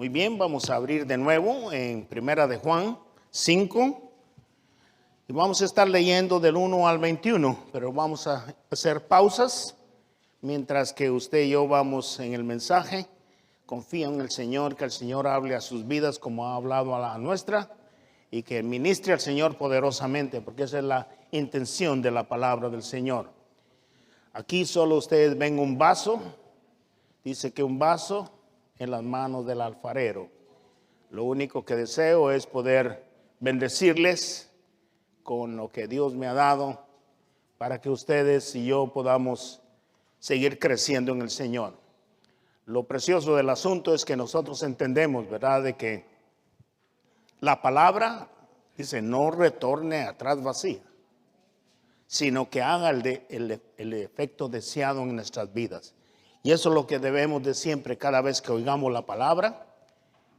Muy bien, vamos a abrir de nuevo en Primera de Juan 5 y vamos a estar leyendo del 1 al 21, pero vamos a hacer pausas mientras que usted y yo vamos en el mensaje. Confío en el Señor, que el Señor hable a sus vidas como ha hablado a la nuestra y que ministre al Señor poderosamente, porque esa es la intención de la palabra del Señor. Aquí solo ustedes ven un vaso, dice que un vaso en las manos del alfarero. Lo único que deseo es poder bendecirles con lo que Dios me ha dado para que ustedes y yo podamos seguir creciendo en el Señor. Lo precioso del asunto es que nosotros entendemos, ¿verdad?, de que la palabra, dice, no retorne atrás vacía, sino que haga el efecto deseado en nuestras vidas. Y eso es lo que debemos de siempre, cada vez que oigamos la palabra,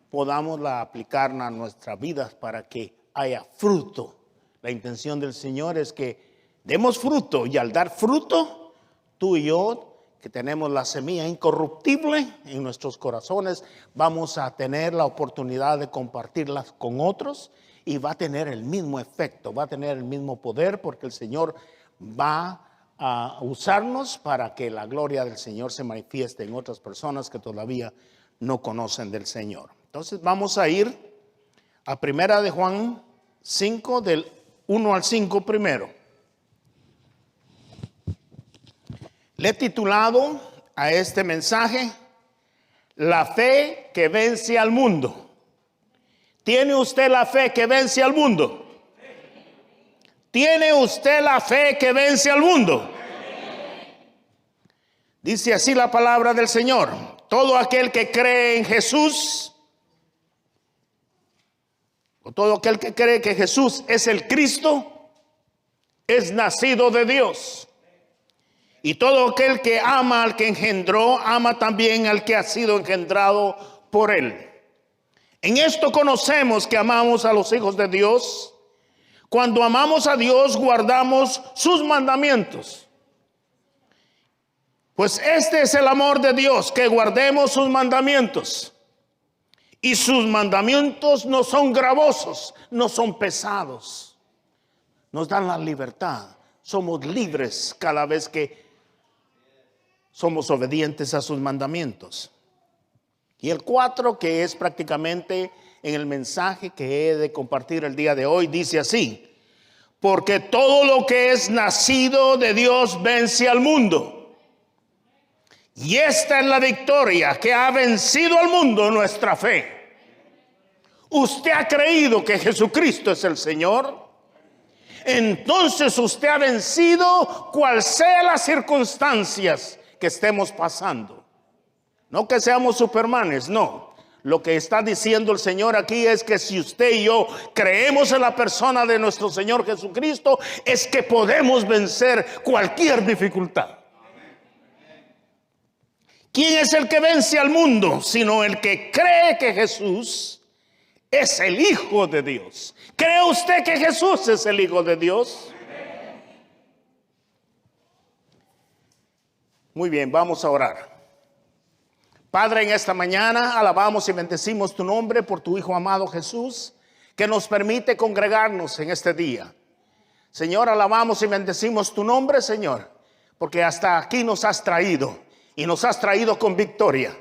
podamos aplicarla a nuestras vidas para que haya fruto. La intención del Señor es que demos fruto, y al dar fruto, tú y yo, que tenemos la semilla incorruptible en nuestros corazones, vamos a tener la oportunidad de compartirlas con otros y va a tener el mismo efecto, va a tener el mismo poder, porque el Señor va a usarnos para que la gloria del Señor se manifieste en otras personas que todavía no conocen del Señor. Entonces vamos a ir a Primera de Juan 5, del 1 al 5 primero. Le he titulado a este mensaje, La fe que vence al mundo. ¿Tiene usted la fe que vence al mundo? ¿Tiene usted la fe que vence al mundo? Dice así la palabra del Señor: todo aquel que cree en Jesús, o todo aquel que cree que Jesús es el Cristo, es nacido de Dios. Y todo aquel que ama al que engendró, ama también al que ha sido engendrado por él. En esto conocemos que amamos a los hijos de Dios. Cuando amamos a Dios, guardamos sus mandamientos. Pues este es el amor de Dios, que guardemos sus mandamientos. Y sus mandamientos no son gravosos, no son pesados. Nos dan la libertad. Somos libres cada vez que somos obedientes a sus mandamientos. Y el 4, que es prácticamente en el mensaje que he de compartir el día de hoy, dice así: porque todo lo que es nacido de Dios vence al mundo. Y esta es la victoria que ha vencido al mundo, nuestra fe. ¿Usted ha creído que Jesucristo es el Señor? Entonces usted ha vencido cual sea las circunstancias que estemos pasando. No que seamos supermanes, no. Lo que está diciendo el Señor aquí es que si usted y yo creemos en la persona de nuestro Señor Jesucristo, es que podemos vencer cualquier dificultad. ¿Quién es el que vence al mundo? Sino el que cree que Jesús es el Hijo de Dios. ¿Cree usted que Jesús es el Hijo de Dios? Muy bien, vamos a orar. Padre, en esta mañana alabamos y bendecimos tu nombre por tu Hijo amado Jesús, que nos permite congregarnos en este día. Señor, alabamos y bendecimos tu nombre, Señor, porque hasta aquí nos has traído y nos has traído con victoria.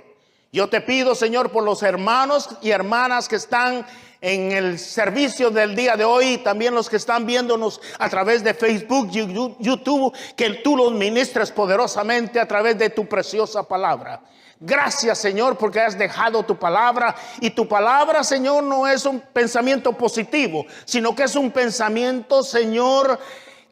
Yo te pido, Señor, por los hermanos y hermanas que están en el servicio del día de hoy, y también los que están viéndonos a través de Facebook, YouTube, que tú los ministres poderosamente a través de tu preciosa palabra. Gracias, Señor, porque has dejado tu palabra, y tu palabra, Señor, no es un pensamiento positivo, sino que es un pensamiento, Señor,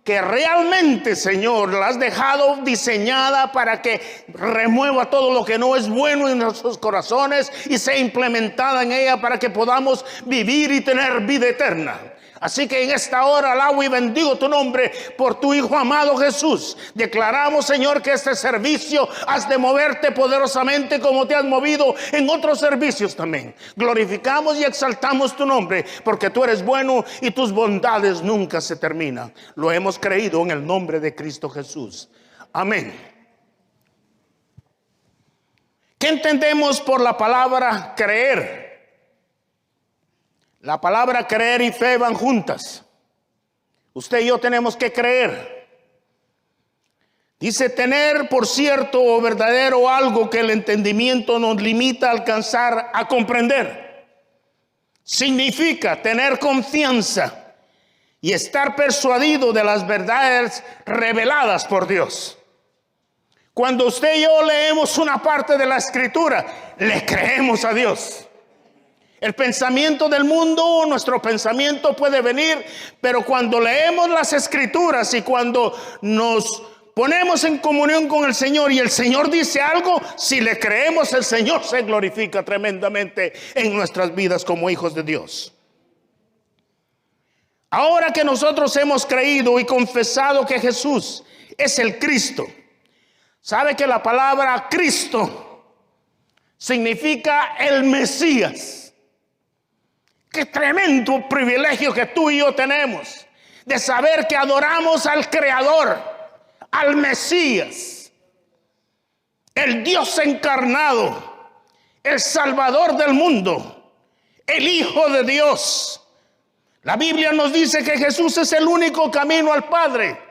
que realmente, Señor, la has dejado diseñada para que remueva todo lo que no es bueno en nuestros corazones y sea implementada en ella para que podamos vivir y tener vida eterna. Así que en esta hora alabo y bendigo tu nombre por tu Hijo amado Jesús. Declaramos, Señor, que este servicio has de moverte poderosamente como te has movido en otros servicios también. Glorificamos y exaltamos tu nombre porque tú eres bueno y tus bondades nunca se terminan. Lo hemos creído en el nombre de Cristo Jesús. Amén. ¿Qué entendemos por la palabra creer? La palabra creer y fe van juntas. Usted y yo tenemos que creer. Dice tener por cierto o verdadero algo que el entendimiento nos limita a alcanzar a comprender. Significa tener confianza y estar persuadido de las verdades reveladas por Dios. Cuando usted y yo leemos una parte de la Escritura, le creemos a Dios. El pensamiento del mundo, nuestro pensamiento puede venir, pero cuando leemos las Escrituras y cuando nos ponemos en comunión con el Señor y el Señor dice algo, si le creemos, el Señor se glorifica tremendamente en nuestras vidas como hijos de Dios. Ahora que nosotros hemos creído y confesado que Jesús es el Cristo, ¿sabe que la palabra Cristo significa el Mesías? Qué tremendo privilegio que tú y yo tenemos de saber que adoramos al Creador, al Mesías, el Dios encarnado, el Salvador del mundo, el Hijo de Dios. La Biblia nos dice que Jesús es el único camino al Padre.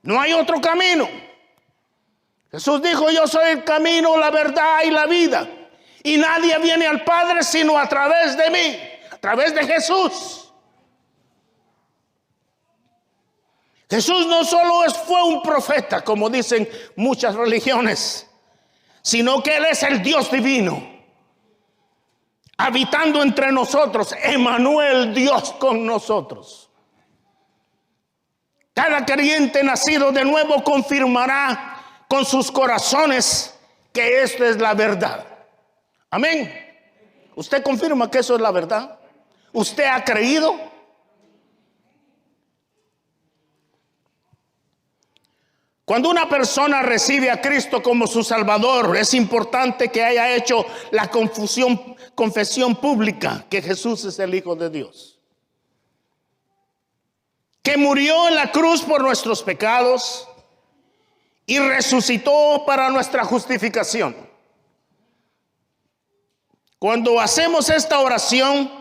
No hay otro camino. Jesús dijo: yo soy el camino, la verdad y la vida. Y nadie viene al Padre sino a través de mí, a través de Jesús. Jesús no solo fue un profeta, como dicen muchas religiones, sino que Él es el Dios divino, habitando entre nosotros, Emmanuel, Dios con nosotros. Cada creyente nacido de nuevo confirmará con sus corazones que esto es la verdad. Amén. ¿Usted confirma que eso es la verdad? ¿Usted ha creído? Cuando una persona recibe a Cristo como su Salvador, es importante que haya hecho la confesión pública que Jesús es el Hijo de Dios, que murió en la cruz por nuestros pecados y resucitó para nuestra justificación. Cuando hacemos esta oración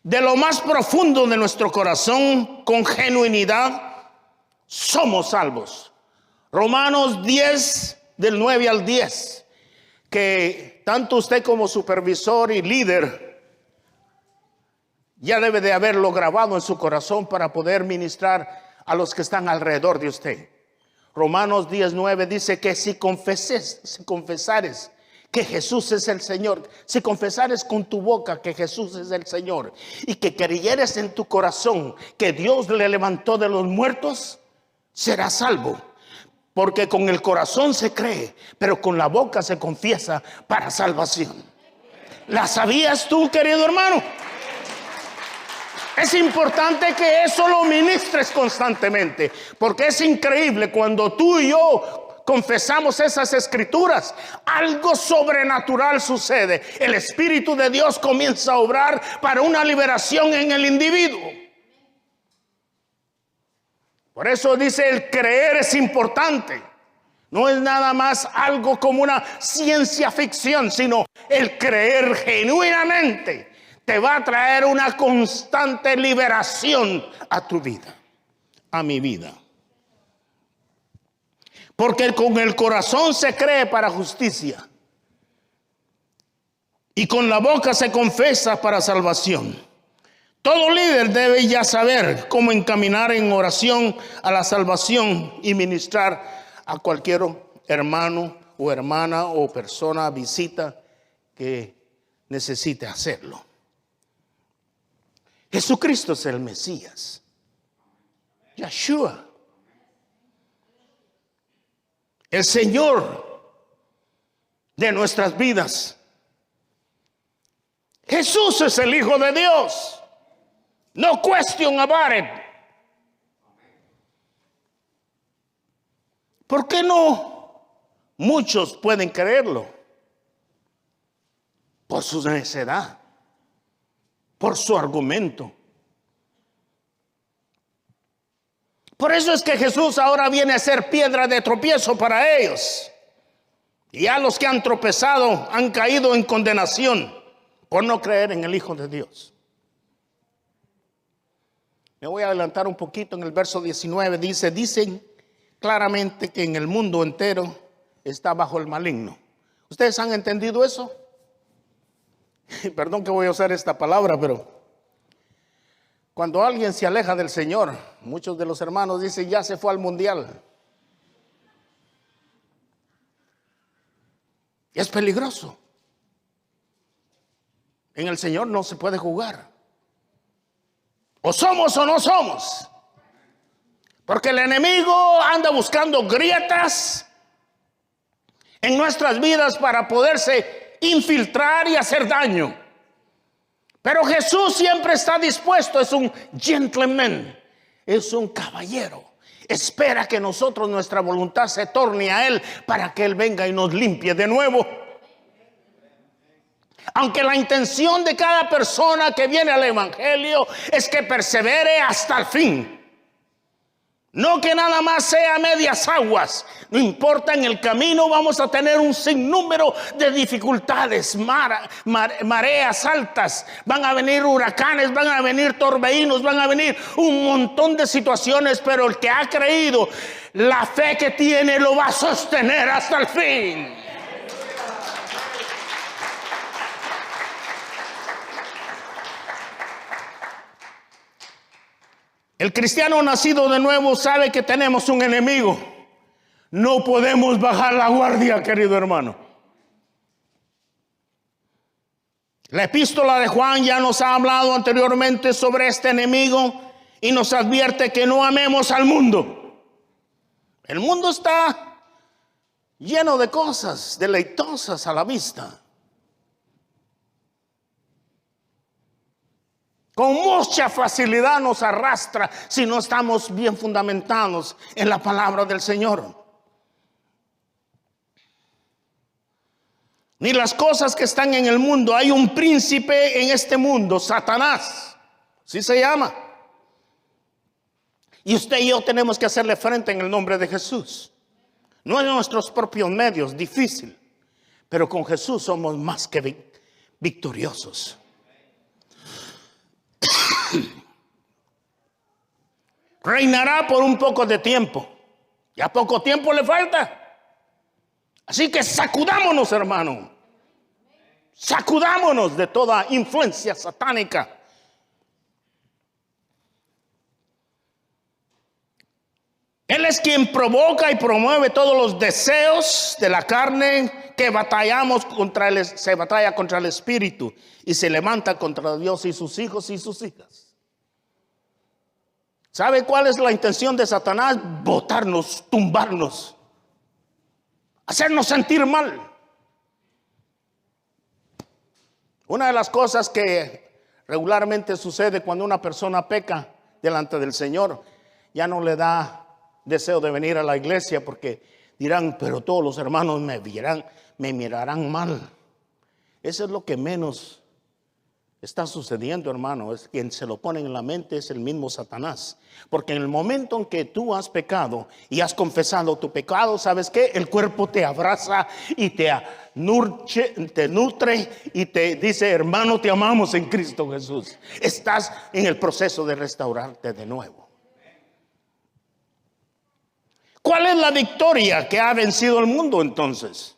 de lo más profundo de nuestro corazón, con genuinidad, somos salvos. Romanos 10, del 9 al 10, que tanto usted como supervisor y líder ya debe de haberlo grabado en su corazón para poder ministrar a los que están alrededor de usted. Romanos 10:9 dice que si confesares que Jesús es el Señor, si confesares con tu boca que Jesús es el Señor y que creyeres en tu corazón que Dios le levantó de los muertos, serás salvo. Porque con el corazón se cree, pero con la boca se confiesa para salvación. ¿La sabías tú, querido hermano? Es importante que eso lo ministres constantemente, porque es increíble cuando tú y yo confesamos esas escrituras, algo sobrenatural sucede. El Espíritu de Dios comienza a obrar para una liberación en el individuo. Por eso dice, el creer es importante. No es nada más algo como una ciencia ficción, sino el creer genuinamente te va a traer una constante liberación a tu vida, a mi vida. Porque con el corazón se cree para justicia y con la boca se confiesa para salvación. Todo líder debe ya saber cómo encaminar en oración a la salvación y ministrar a cualquier hermano o hermana o persona visita que necesite hacerlo. Jesucristo es el Mesías, Yeshua, el Señor de nuestras vidas. Jesús es el Hijo de Dios. No question about it. ¿Por qué no muchos pueden creerlo? Por su necedad, por su argumento. Por eso es que Jesús ahora viene a ser piedra de tropiezo para ellos. Y ya los que han tropezado han caído en condenación por no creer en el Hijo de Dios. Me voy a adelantar un poquito. En el verso 19 dicen claramente que en el mundo entero está bajo el maligno. ¿Ustedes han entendido eso? Perdón que voy a usar esta palabra, pero cuando alguien se aleja del Señor, muchos de los hermanos dicen, ya se fue al mundial. Es peligroso. En el Señor no se puede jugar. O somos o no somos. Porque el enemigo anda buscando grietas en nuestras vidas para poderse infiltrar y hacer daño. Pero Jesús siempre está dispuesto, es un gentleman, es un caballero. Espera que nosotros, nuestra voluntad se torne a Él para que Él venga y nos limpie de nuevo. Aunque la intención de cada persona que viene al Evangelio es que persevere hasta el fin. No que nada más sea medias aguas. No importa, en el camino vamos a tener un sinnúmero de dificultades, mareas altas, van a venir huracanes, van a venir torbellinos, van a venir un montón de situaciones, pero el que ha creído, la fe que tiene lo va a sostener hasta el fin. El cristiano nacido de nuevo sabe que tenemos un enemigo. No podemos bajar la guardia, querido hermano. La epístola de Juan ya nos ha hablado anteriormente sobre este enemigo y nos advierte que no amemos al mundo. El mundo está lleno de cosas deleitosas a la vista. Con mucha facilidad nos arrastra si no estamos bien fundamentados en la palabra del Señor. Ni las cosas que están en el mundo. Hay un príncipe en este mundo, Satanás, así se llama. Y usted y yo tenemos que hacerle frente en el nombre de Jesús. No en nuestros propios medios, difícil. Pero con Jesús somos más que victoriosos. Reinará por un poco de tiempo. Ya poco tiempo le falta. Así que sacudámonos, hermano. Sacudámonos de toda influencia satánica. Él es quien provoca y promueve todos los deseos de la carne que batallamos contra se batalla contra el espíritu y se levanta contra Dios y sus hijos y sus hijas. ¿Sabe cuál es la intención de Satanás? Botarnos, tumbarnos, hacernos sentir mal. Una de las cosas que regularmente sucede cuando una persona peca delante del Señor, ya no le da deseo de venir a la iglesia porque dirán, pero todos los hermanos me mirarán mal. Eso es lo que menos está sucediendo, hermano. Es quien se lo pone en la mente es el mismo Satanás. Porque en el momento en que tú has pecado y has confesado tu pecado, ¿sabes qué? El cuerpo te abraza y te nutre y te dice, hermano, te amamos en Cristo Jesús. Estás en el proceso de restaurarte de nuevo. ¿Cuál es la victoria que ha vencido el mundo entonces?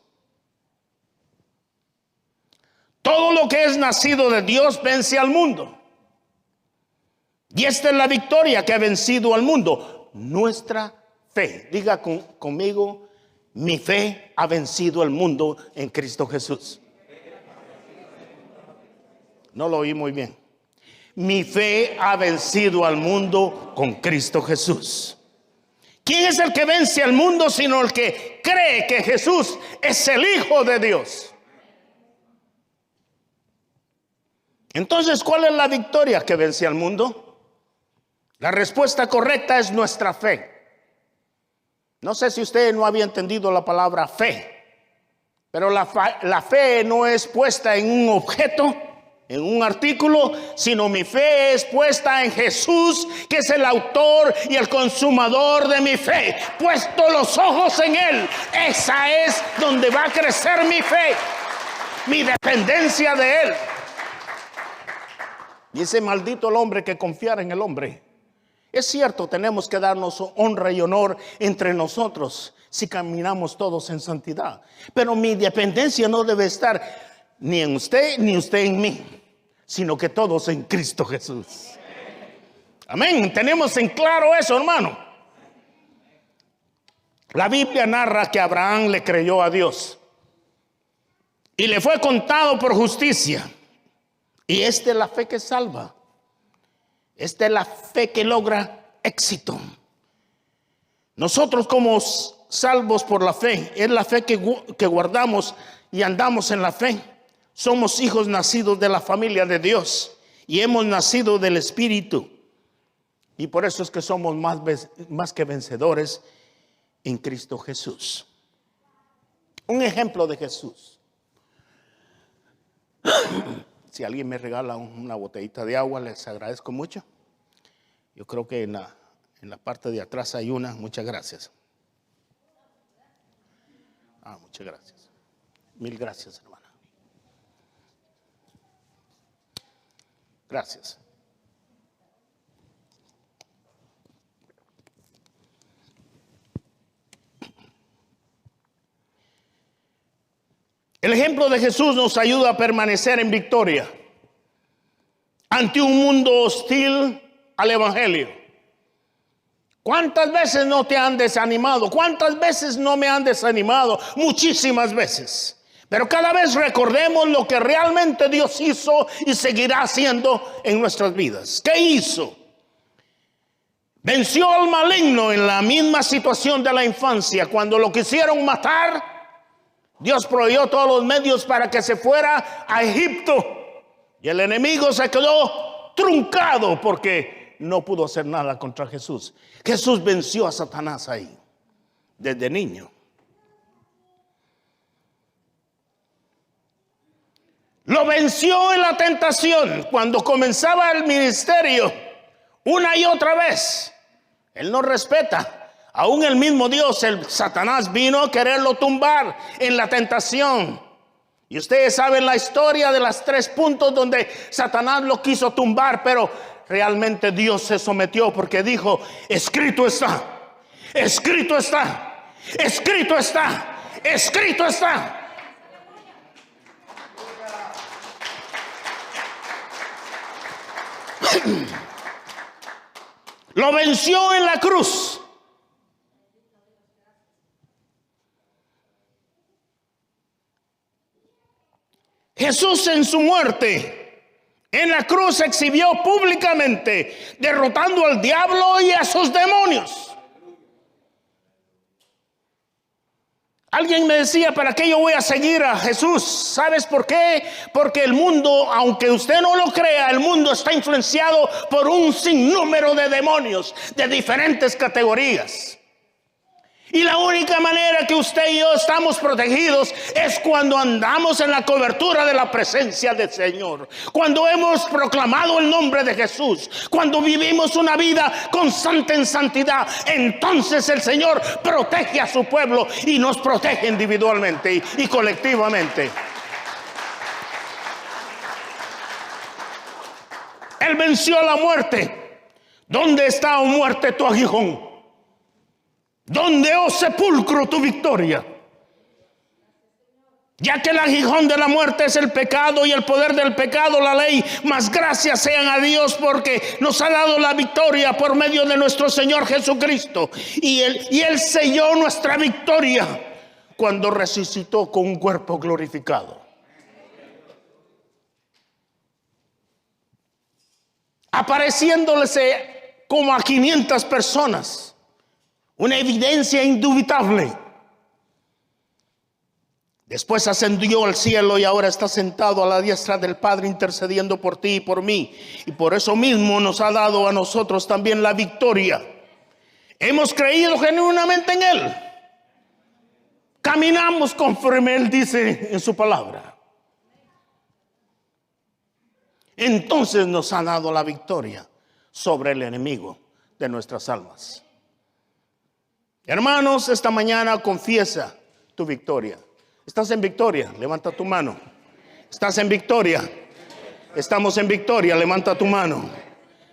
Todo lo que es nacido de Dios vence al mundo. Y esta es la victoria que ha vencido al mundo. Nuestra fe. Diga conmigo, mi fe ha vencido al mundo en Cristo Jesús. No lo oí muy bien. Mi fe ha vencido al mundo con Cristo Jesús. ¿Quién es el que vence al mundo sino el que cree que Jesús es el Hijo de Dios? Entonces, ¿cuál es la victoria que vence al mundo? La respuesta correcta es nuestra fe. No sé si usted no había entendido la palabra fe, pero la fe no es puesta en un objeto, en un artículo, sino mi fe es puesta en Jesús, que es el autor y el consumador de mi fe. Puesto los ojos en Él, esa es donde va a crecer mi fe, mi dependencia de Él. Dice: maldito el hombre que confiara en el hombre. Es cierto, tenemos que darnos honra y honor entre nosotros si caminamos todos en santidad, pero mi dependencia no debe estar ni en usted ni usted en mí, sino que todos en Cristo Jesús. Amén. Tenemos en claro eso, hermano. La Biblia narra que Abraham le creyó a Dios y le fue contado por justicia. Y esta es la fe que salva. Esta es la fe que logra éxito. Nosotros como salvos por la fe, es la fe que guardamos y andamos en la fe. Somos hijos nacidos de la familia de Dios y hemos nacido del Espíritu. Y por eso es que somos más que vencedores en Cristo Jesús. Un ejemplo de Jesús. Si alguien me regala una botellita de agua, les agradezco mucho. Yo creo que en la parte de atrás hay una. Muchas gracias. Muchas gracias. Mil gracias, hermana. Gracias. El ejemplo de Jesús nos ayuda a permanecer en victoria ante un mundo hostil al evangelio. ¿Cuántas veces no te han desanimado? ¿Cuántas veces no me han desanimado? Muchísimas veces. Pero cada vez recordemos lo que realmente Dios hizo y seguirá haciendo en nuestras vidas. ¿Qué hizo? Venció al maligno en la misma situación de la infancia. Cuando lo quisieron matar, Dios proveyó todos los medios para que se fuera a Egipto. Y el enemigo se quedó truncado porque no pudo hacer nada contra Jesús. Jesús venció a Satanás ahí, desde niño. Lo venció en la tentación cuando comenzaba el ministerio una y otra vez. Él no respeta. Aún el mismo Dios, el Satanás, vino a quererlo tumbar en la tentación. Y ustedes saben la historia de los 3 puntos donde Satanás lo quiso tumbar, pero realmente Dios se sometió porque dijo: escrito está, escrito está, escrito está, escrito está. Lo venció en la cruz. Jesús en su muerte en la cruz exhibió públicamente, derrotando al diablo y a sus demonios. Alguien me decía: ¿para qué yo voy a seguir a Jesús? ¿Sabes por qué? Porque el mundo, aunque usted no lo crea, el mundo está influenciado por un sinnúmero de demonios de diferentes categorías. Y la única manera que usted y yo estamos protegidos es cuando andamos en la cobertura de la presencia del Señor. Cuando hemos proclamado el nombre de Jesús. Cuando vivimos una vida constante en santidad. Entonces el Señor protege a su pueblo y nos protege individualmente y colectivamente. Él venció la muerte. ¿Dónde está, oh muerte, tu aguijón? ¿Dónde, oh sepulcro, tu victoria? Ya que el aguijón de la muerte es el pecado y el poder del pecado la ley, mas gracias sean a Dios porque nos ha dado la victoria por medio de nuestro Señor Jesucristo. Y Él selló nuestra victoria cuando resucitó con un cuerpo glorificado. Apareciéndoles como a 500 personas. Una evidencia indubitable. Después ascendió al cielo y ahora está sentado a la diestra del Padre intercediendo por ti y por mí. Y por eso mismo nos ha dado a nosotros también la victoria. Hemos creído genuinamente en Él. Caminamos conforme Él dice en su palabra. entonces nos ha dado la victoria sobre el enemigo de nuestras almas. Hermanos, esta mañana confiesa tu victoria. ¿Estás en victoria? Levanta tu mano. ¿Estás en victoria? Estamos en victoria, levanta tu mano.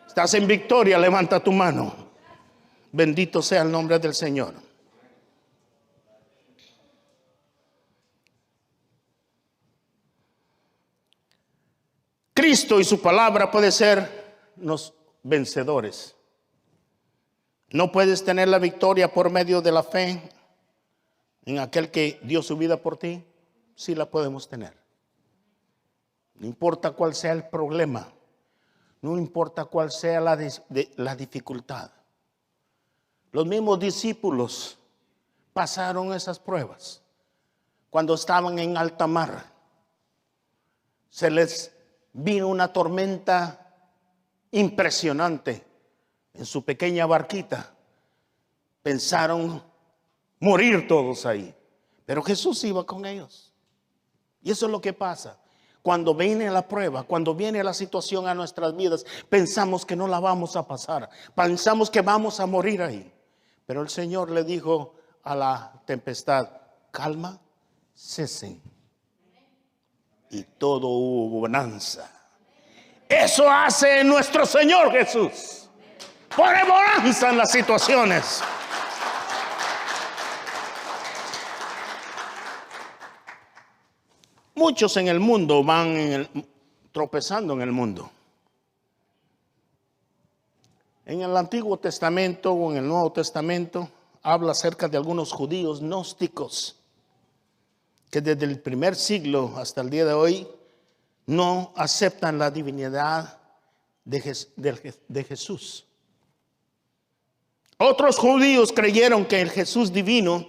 ¿Estás en victoria? Levanta tu mano. Bendito sea el nombre del Señor. Cristo y su palabra puede ser los vencedores. No puedes tener la victoria por medio de la fe en aquel que dio su vida por ti. Sí la podemos tener. No importa cuál sea el problema. No importa cuál sea la dificultad. Los mismos discípulos pasaron esas pruebas. Cuando estaban en alta mar, se les vino una tormenta impresionante en su pequeña barquita. Pensaron morir todos ahí, pero Jesús iba con ellos. Y eso es lo que pasa. Cuando viene la prueba, cuando viene la situación a nuestras vidas, pensamos que no la vamos a pasar. Pensamos que vamos a morir ahí. Pero el Señor le dijo a la tempestad, calma, cesen. Y todo hubo bonanza. Eso hace nuestro Señor Jesús. Pone bonanza en las situaciones. Muchos en el mundo van tropezando en el mundo. En el Antiguo Testamento o en el Nuevo Testamento habla acerca de algunos judíos gnósticos que desde el primer siglo hasta el día de hoy no aceptan la divinidad de Jesús. Otros judíos creyeron que el Jesús divino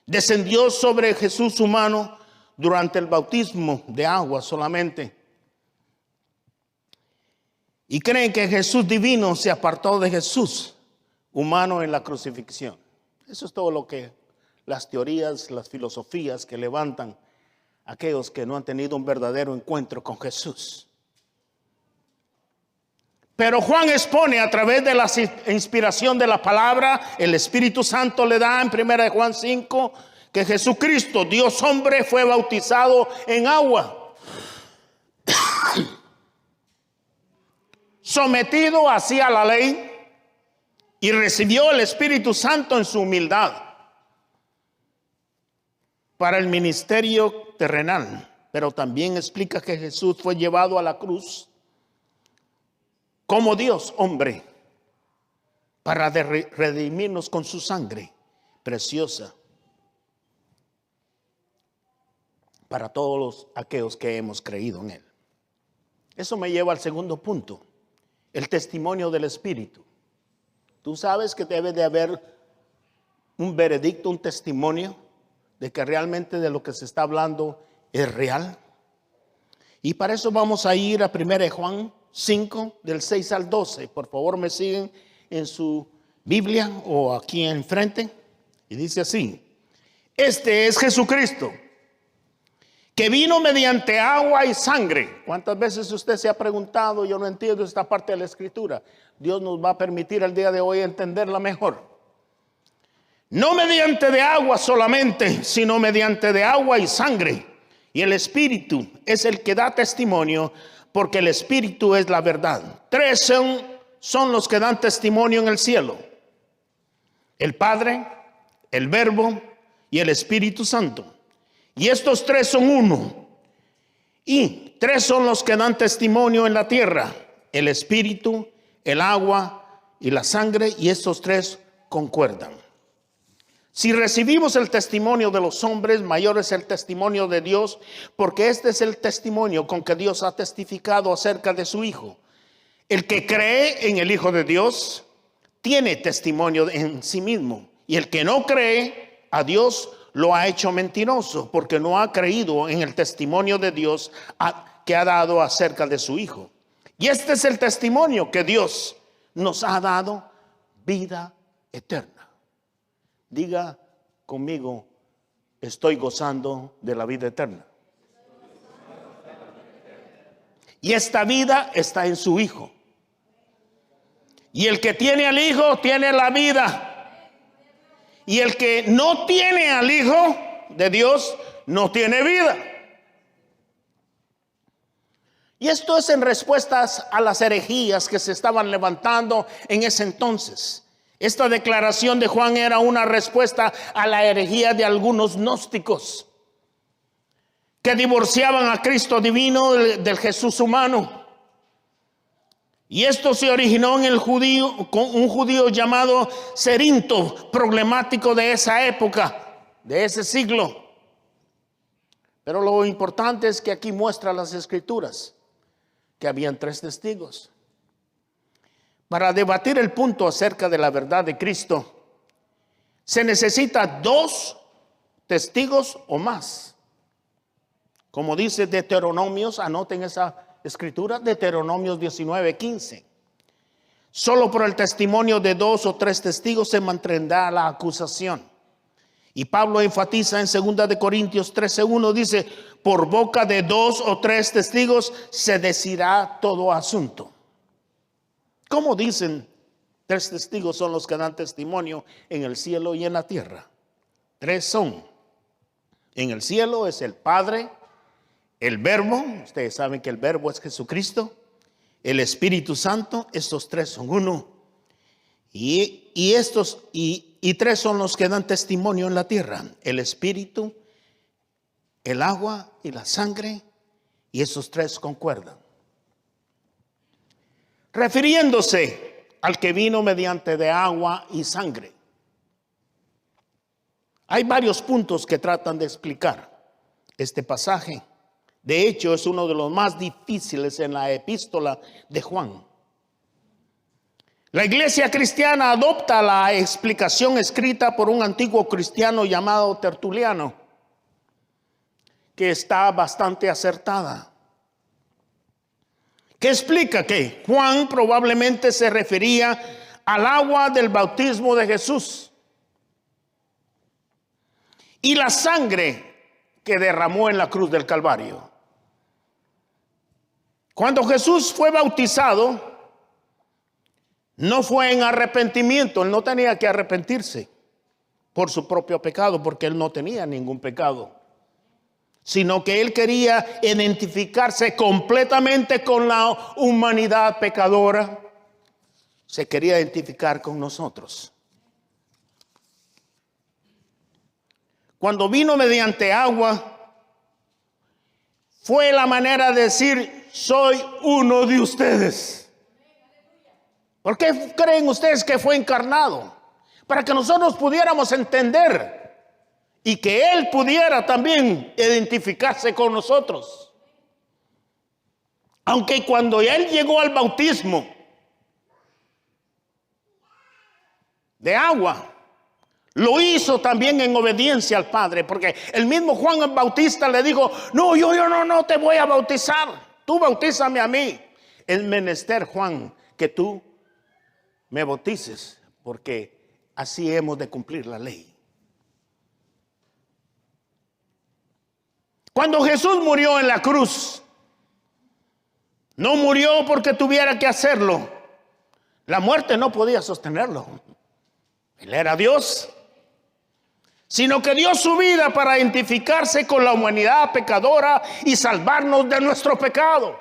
descendió sobre el Jesús humano durante el bautismo de agua solamente. Y creen que Jesús divino se apartó de Jesús humano en la crucifixión. Eso es todo lo que las teorías, las filosofías que levantan aquellos que no han tenido un verdadero encuentro con Jesús. Pero Juan expone a través de la inspiración de la palabra, el Espíritu Santo le da en 1 Juan 5, que Jesucristo, Dios hombre, fue bautizado en agua. Sometido así a la ley y recibió el Espíritu Santo en su humildad para el ministerio terrenal. Pero también explica que Jesús fue llevado a la cruz como Dios hombre para redimirnos con su sangre preciosa para todos aquellos que hemos creído en él. Eso me lleva al segundo punto, el testimonio del Espíritu. Tú sabes que debe de haber un veredicto, un testimonio de que realmente de lo que se está hablando es real. Y para eso vamos a ir a 1 Juan 5, del 6 al 12. Por favor, me siguen en su Biblia o aquí enfrente. Y dice así: este es Jesucristo, que vino mediante agua y sangre. ¿Cuántas veces usted se ha preguntado? Yo no entiendo esta parte de la Escritura. Dios nos va a permitir el día de hoy entenderla mejor. No mediante de agua solamente, sino mediante de agua y sangre. Y el Espíritu es el que da testimonio, porque el Espíritu es la verdad. Tres son los que dan testimonio en el cielo: el Padre, el Verbo y el Espíritu Santo. Y estos tres son uno. Y tres son los que dan testimonio en la tierra: el Espíritu, el agua y la sangre. Y estos tres concuerdan. Si recibimos el testimonio de los hombres, mayor es el testimonio de Dios, porque este es el testimonio con que Dios ha testificado acerca de su Hijo. El que cree en el Hijo de Dios tiene testimonio en sí mismo, y el que no cree a Dios lo ha hecho mentiroso, porque no ha creído en el testimonio de Dios que ha dado acerca de su Hijo. Y este es el testimonio, que Dios nos ha dado vida eterna. Diga conmigo: estoy gozando de la vida eterna. Y esta vida está en su Hijo. Y el que tiene al Hijo tiene la vida. Y el que no tiene al Hijo de Dios no tiene vida. Y esto es en respuestas a las herejías que se estaban levantando en ese entonces. Esta declaración de Juan era una respuesta a la herejía de algunos gnósticos que divorciaban a Cristo divino del Jesús humano. Y esto se originó en con un judío llamado Cerinto, problemático de esa época, de ese siglo. Pero lo importante es que aquí muestra las Escrituras que habían 3 testigos. Para debatir el punto acerca de la verdad de Cristo, se necesita 2 testigos o más. Como dice Deuteronomios, anoten esa escritura, Deuteronomios 19:15. Solo por el testimonio de 2 o 3 testigos se mantendrá la acusación. Y Pablo enfatiza en 2 de Corintios 13:1, dice, por boca de 2 o 3 testigos se decidirá todo asunto. ¿Cómo dicen? 3 testigos son los que dan testimonio en el cielo y en la tierra. 3 son. En el cielo es el Padre, el Verbo, ustedes saben que el Verbo es Jesucristo, el Espíritu Santo, estos 3 son uno. Y 3 son los que dan testimonio en la tierra, el Espíritu, el agua y la sangre, y esos 3 concuerdan. Refiriéndose al que vino mediante de agua y sangre. Hay varios puntos que tratan de explicar este pasaje. De hecho, es uno de los más difíciles en la epístola de Juan. La iglesia cristiana adopta la explicación escrita por un antiguo cristiano llamado Tertuliano, que está bastante acertada, que explica que Juan probablemente se refería al agua del bautismo de Jesús y la sangre que derramó en la cruz del Calvario. Cuando Jesús fue bautizado, no fue en arrepentimiento, él no tenía que arrepentirse por su propio pecado, porque él no tenía ningún pecado, sino que él quería identificarse completamente con la humanidad pecadora. Se quería identificar con nosotros. Cuando vino mediante agua, fue la manera de decir, soy uno de ustedes. ¿Por qué creen ustedes que fue encarnado? Para que nosotros pudiéramos entender y que Él pudiera también identificarse con nosotros. Aunque cuando Él llegó al bautismo de agua, lo hizo también en obediencia al Padre, porque el mismo Juan el Bautista le dijo, no, yo no te voy a bautizar, tú bautízame a mí. Es menester, Juan, que tú me bautices, porque así hemos de cumplir la ley. Cuando Jesús murió en la cruz, no murió porque tuviera que hacerlo. La muerte no podía sostenerlo. Él era Dios. Sino que dio su vida para identificarse con la humanidad pecadora y salvarnos de nuestro pecado.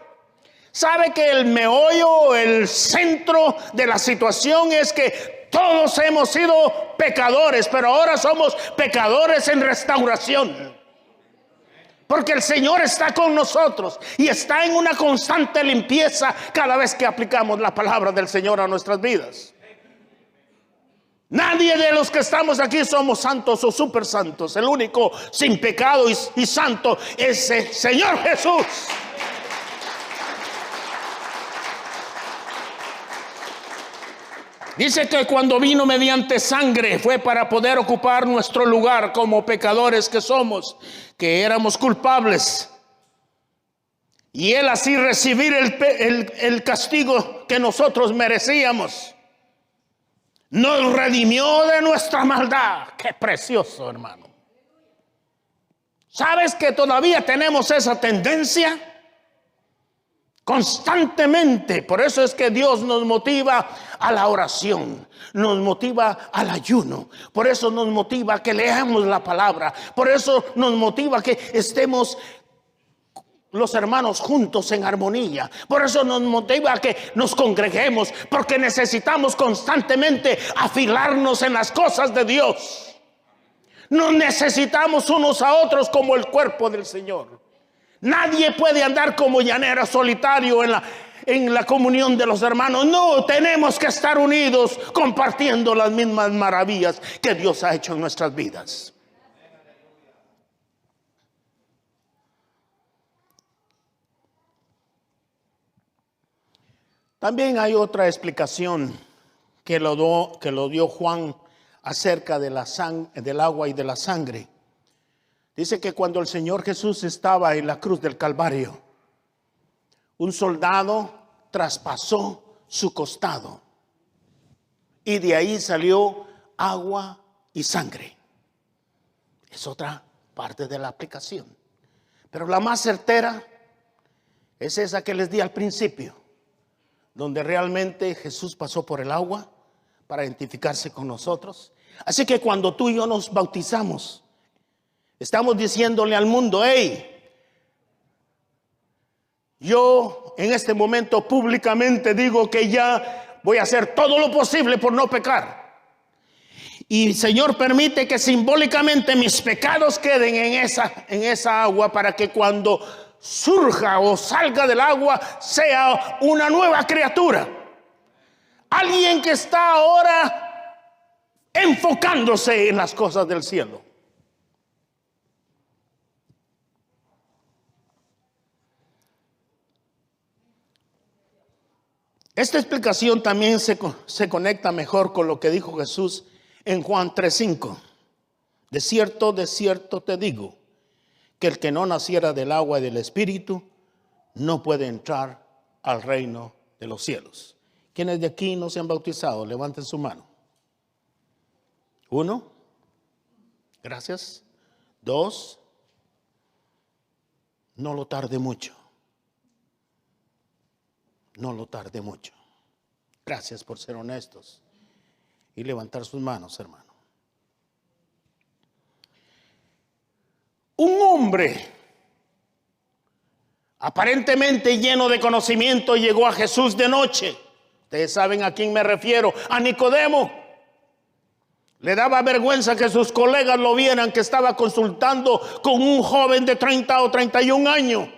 ¿Sabe que el meollo, el centro de la situación es que todos hemos sido pecadores, pero ahora somos pecadores en restauración? Porque el Señor está con nosotros y está en una constante limpieza cada vez que aplicamos la palabra del Señor a nuestras vidas. Nadie de los que estamos aquí somos santos o super santos. El único sin pecado y santo es el Señor Jesús. Dice que cuando vino mediante sangre fue para poder ocupar nuestro lugar como pecadores que somos, que éramos culpables. Y Él así recibir el castigo que nosotros merecíamos. Nos redimió de nuestra maldad. Qué precioso, hermano. ¿Sabes que todavía tenemos esa tendencia? constantemente. Por eso es que Dios nos motiva a la oración, nos motiva al ayuno, por eso nos motiva a que leamos la palabra, por eso nos motiva a que estemos los hermanos juntos en armonía, por eso nos motiva a que nos congreguemos, porque necesitamos constantemente afilarnos en las cosas de Dios. Nos necesitamos unos a otros como el cuerpo del Señor. Nadie puede andar como llanero solitario en la comunión de los hermanos. No, tenemos que estar unidos compartiendo las mismas maravillas que Dios ha hecho en nuestras vidas. También hay otra explicación que lo dio Juan acerca de del agua y de la sangre. Dice que cuando el Señor Jesús estaba en la cruz del Calvario, un soldado traspasó su costado y de ahí salió agua y sangre. Es otra parte de la aplicación. Pero la más certera es esa que les di al principio, donde realmente Jesús pasó por el agua para identificarse con nosotros. Así que cuando tú y yo nos bautizamos, estamos diciéndole al mundo: hey, yo en este momento públicamente digo que ya voy a hacer todo lo posible por no pecar. Y Señor, permite que simbólicamente mis pecados queden en esa agua, para que cuando surja o salga del agua sea una nueva criatura. Alguien que está ahora enfocándose en las cosas del cielo. Esta explicación también se conecta mejor con lo que dijo Jesús en Juan 3:5. De cierto te digo, que el que no naciera del agua y del Espíritu no puede entrar al reino de los cielos. ¿Quiénes de aquí no se han bautizado? Levanten su mano. 1, gracias. 2, no lo tarde mucho. No lo tarde mucho. Gracias por ser honestos y levantar sus manos, hermano. Un hombre aparentemente lleno de conocimiento llegó a Jesús de noche. Ustedes saben a quién me refiero: a Nicodemo. Le daba vergüenza que sus colegas lo vieran, que estaba consultando con un joven de 30 o 31 años.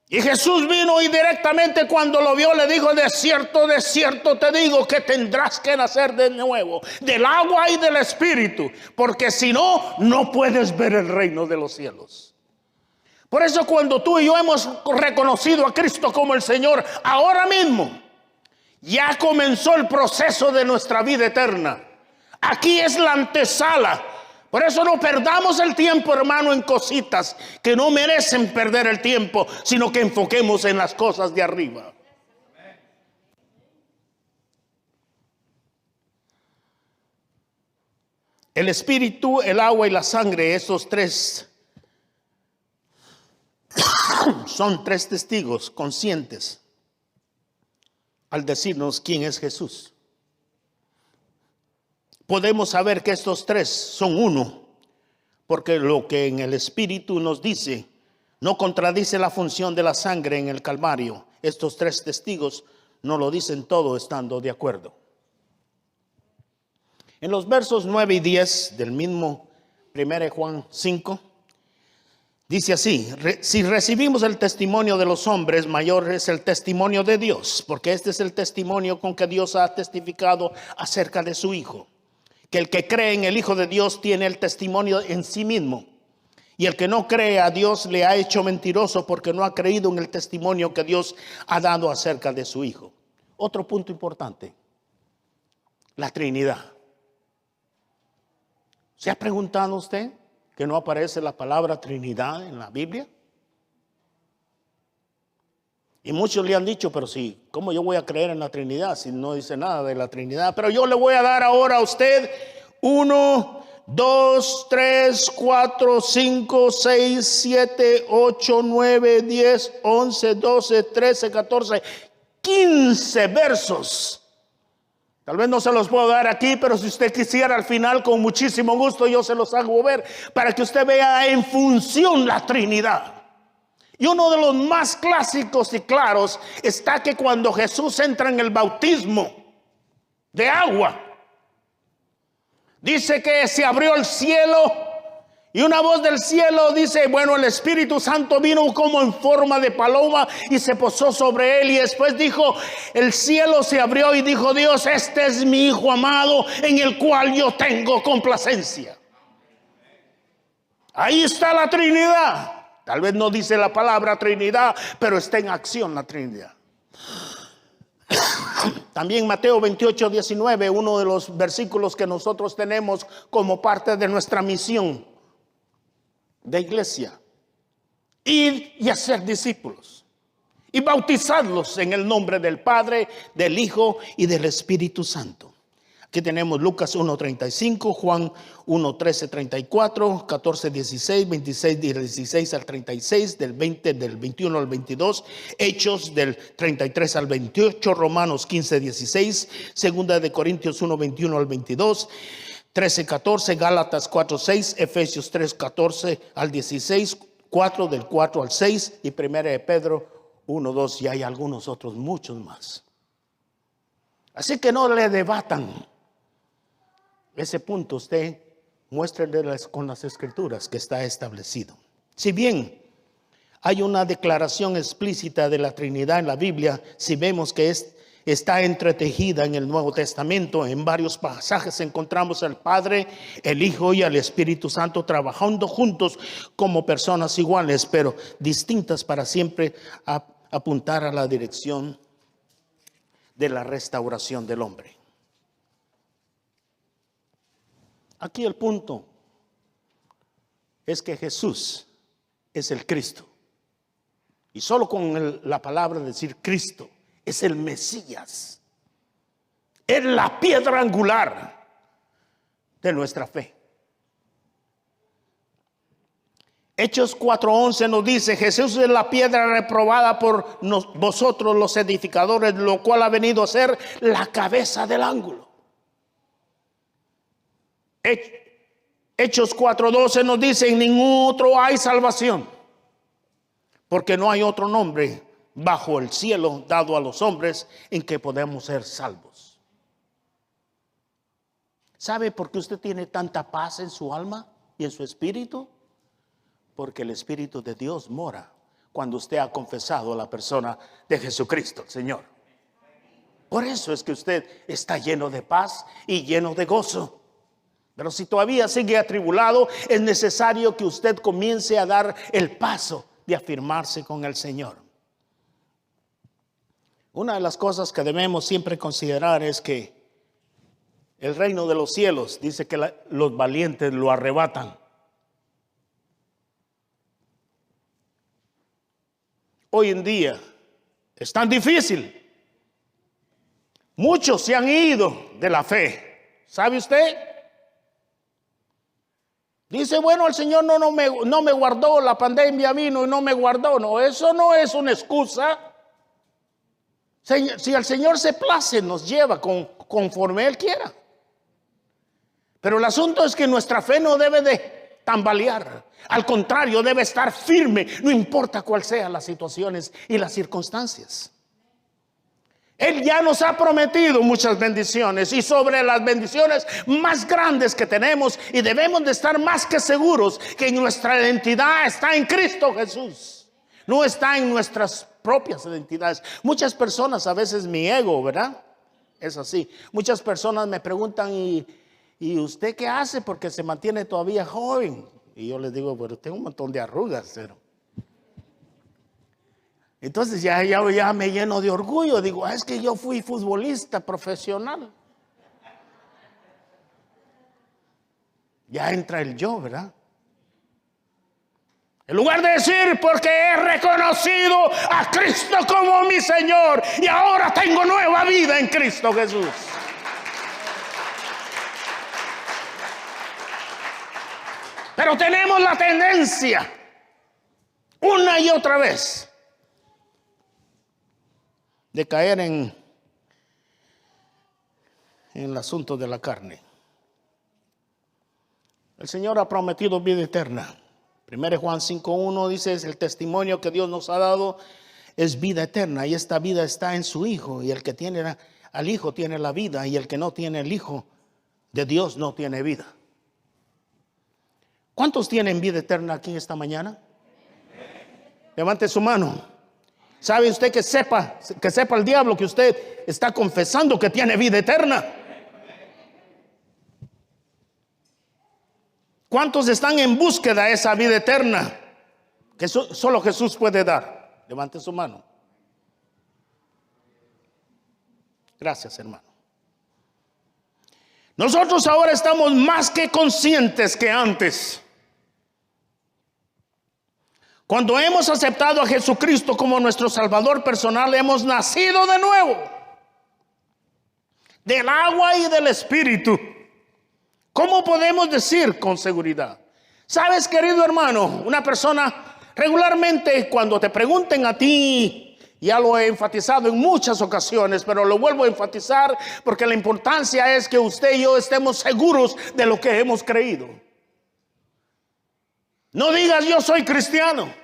Y Jesús vino y directamente cuando lo vio le dijo: de cierto te digo que tendrás que nacer de nuevo, del agua y del Espíritu, porque si no, no puedes ver el reino de los cielos. Por eso cuando tú y yo hemos reconocido a Cristo como el Señor, ahora mismo ya comenzó el proceso de nuestra vida eterna. Aquí es la antesala. Por eso no perdamos el tiempo, hermano, en cositas que no merecen perder el tiempo, sino que enfoquemos en las cosas de arriba. El Espíritu, el agua y la sangre, esos tres son tres testigos conscientes al decirnos quién es Jesús. Podemos saber que estos tres son uno, porque lo que en el Espíritu nos dice no contradice la función de la sangre en el Calvario. Estos tres testigos nos lo dicen todo estando de acuerdo. En los versos 9 y 10 del mismo 1 Juan 5, dice así: si recibimos el testimonio de los hombres, mayor es el testimonio de Dios, porque este es el testimonio con que Dios ha testificado acerca de su Hijo. Que el que cree en el Hijo de Dios tiene el testimonio en sí mismo. Y el que no cree a Dios le ha hecho mentiroso, porque no ha creído en el testimonio que Dios ha dado acerca de su Hijo. Otro punto importante: la Trinidad. ¿Se ha preguntado usted que no aparece la palabra Trinidad en la Biblia? Y muchos le han dicho: pero sí, ¿cómo yo voy a creer en la Trinidad si no dice nada de la Trinidad? Pero yo le voy a dar ahora a usted uno 2, 3, 4, 5, 6, 7, 8, 9, 10, 11, 12, 13, 14, 15 versos. Tal vez no se los puedo dar aquí, pero si usted quisiera al final, con muchísimo gusto yo se los hago ver para que usted vea en función la Trinidad. Y uno de los más clásicos y claros está que cuando Jesús entra en el bautismo de agua, dice que se abrió el cielo y una voz del cielo dice, bueno, el Espíritu Santo vino como en forma de paloma y se posó sobre él. Y después dijo, el cielo se abrió y dijo Dios, este es mi Hijo amado en el cual yo tengo complacencia. Ahí está la Trinidad. Tal vez no dice la palabra Trinidad, pero está en acción la Trinidad. También Mateo 28, 19, uno de los versículos que nosotros tenemos como parte de nuestra misión de iglesia. Ir y hacer discípulos y bautizarlos en el nombre del Padre, del Hijo y del Espíritu Santo. Aquí tenemos Lucas 1:35, Juan 1:13, 34, 14, 16, 26, 16 al 36, del 21 al 22, Hechos del 33 al 28, Romanos 15, 16, Segunda de Corintios 1, 21 al 22, 13, 14, Gálatas 4, 6, Efesios 3, 14 al 16, 4 del 4 al 6 y Primera de Pedro 1, 2 y hay algunos otros, muchos más. Así que no le debatan ese punto, usted muéstreles con las escrituras que está establecido. Si bien hay una declaración explícita de la Trinidad en la Biblia, si vemos que está entretejida en el Nuevo Testamento, en varios pasajes encontramos al Padre, el Hijo y al Espíritu Santo trabajando juntos como personas iguales, pero distintas para siempre apuntar a la dirección de la restauración del hombre. Aquí el punto es que Jesús es el Cristo. Y solo con la palabra decir Cristo es el Mesías. Es la piedra angular de nuestra fe. Hechos 4:11 nos dice, Jesús es la piedra reprobada por vosotros los edificadores, lo cual ha venido a ser la cabeza del ángulo. Hechos 4:12 nos dice, en ningún otro hay salvación, porque no hay otro nombre bajo el cielo dado a los hombres en que podemos ser salvos. ¿Sabe por qué usted tiene tanta paz en su alma y en su espíritu? Porque el Espíritu de Dios mora cuando usted ha confesado a la persona de Jesucristo, el Señor. Por eso es que usted está lleno de paz y lleno de gozo. Pero si todavía sigue atribulado, es necesario que usted comience a dar el paso de afirmarse con el Señor. Una de las cosas que debemos siempre considerar es que el reino de los cielos, dice que los valientes lo arrebatan. Hoy en día es tan difícil. Muchos se han ido de la fe. ¿Sabe usted? Dice, bueno, el Señor no me guardó, la pandemia vino y no me guardó. No, eso no es una excusa. Si el Señor se place, nos lleva conforme Él quiera. Pero el asunto es que nuestra fe no debe de tambalear. Al contrario, debe estar firme, no importa cuál sean las situaciones y las circunstancias. Él ya nos ha prometido muchas bendiciones y sobre las bendiciones más grandes que tenemos, y debemos de estar más que seguros que nuestra identidad está en Cristo Jesús, no está en nuestras propias identidades. Muchas personas, a veces mi ego, ¿verdad? Es así. Muchas personas me preguntan, ¿y usted qué hace? Porque se mantiene todavía joven. Y yo les digo, pero tengo un montón de arrugas, pero... Entonces ya me lleno de orgullo. Digo, es que yo fui futbolista profesional. Ya entra el yo, ¿verdad? En lugar de decir, porque he reconocido a Cristo como mi Señor y ahora tengo nueva vida en Cristo Jesús. Pero tenemos la tendencia, una y otra vez, de caer en el asunto de la carne. El Señor ha prometido vida eterna. 1 Juan 5:1 dice, es el testimonio que Dios nos ha dado, es vida eterna, y esta vida está en su Hijo, y el que tiene al Hijo tiene la vida, y el que no tiene el Hijo de Dios no tiene vida. ¿Cuántos tienen vida eterna aquí esta mañana? Levante su mano. ¿Sabe usted que sepa el diablo que usted está confesando que tiene vida eterna? ¿Cuántos están en búsqueda de esa vida eterna que solo Jesús puede dar? Levante su mano. Gracias, hermano. Nosotros ahora estamos más que conscientes que antes. Cuando hemos aceptado a Jesucristo como nuestro Salvador personal, hemos nacido de nuevo, del agua y del Espíritu. ¿Cómo podemos decir con seguridad? Sabes, querido hermano, una persona regularmente cuando te pregunten a ti, ya lo he enfatizado en muchas ocasiones, pero lo vuelvo a enfatizar porque la importancia es que usted y yo estemos seguros de lo que hemos creído. No digas yo soy cristiano.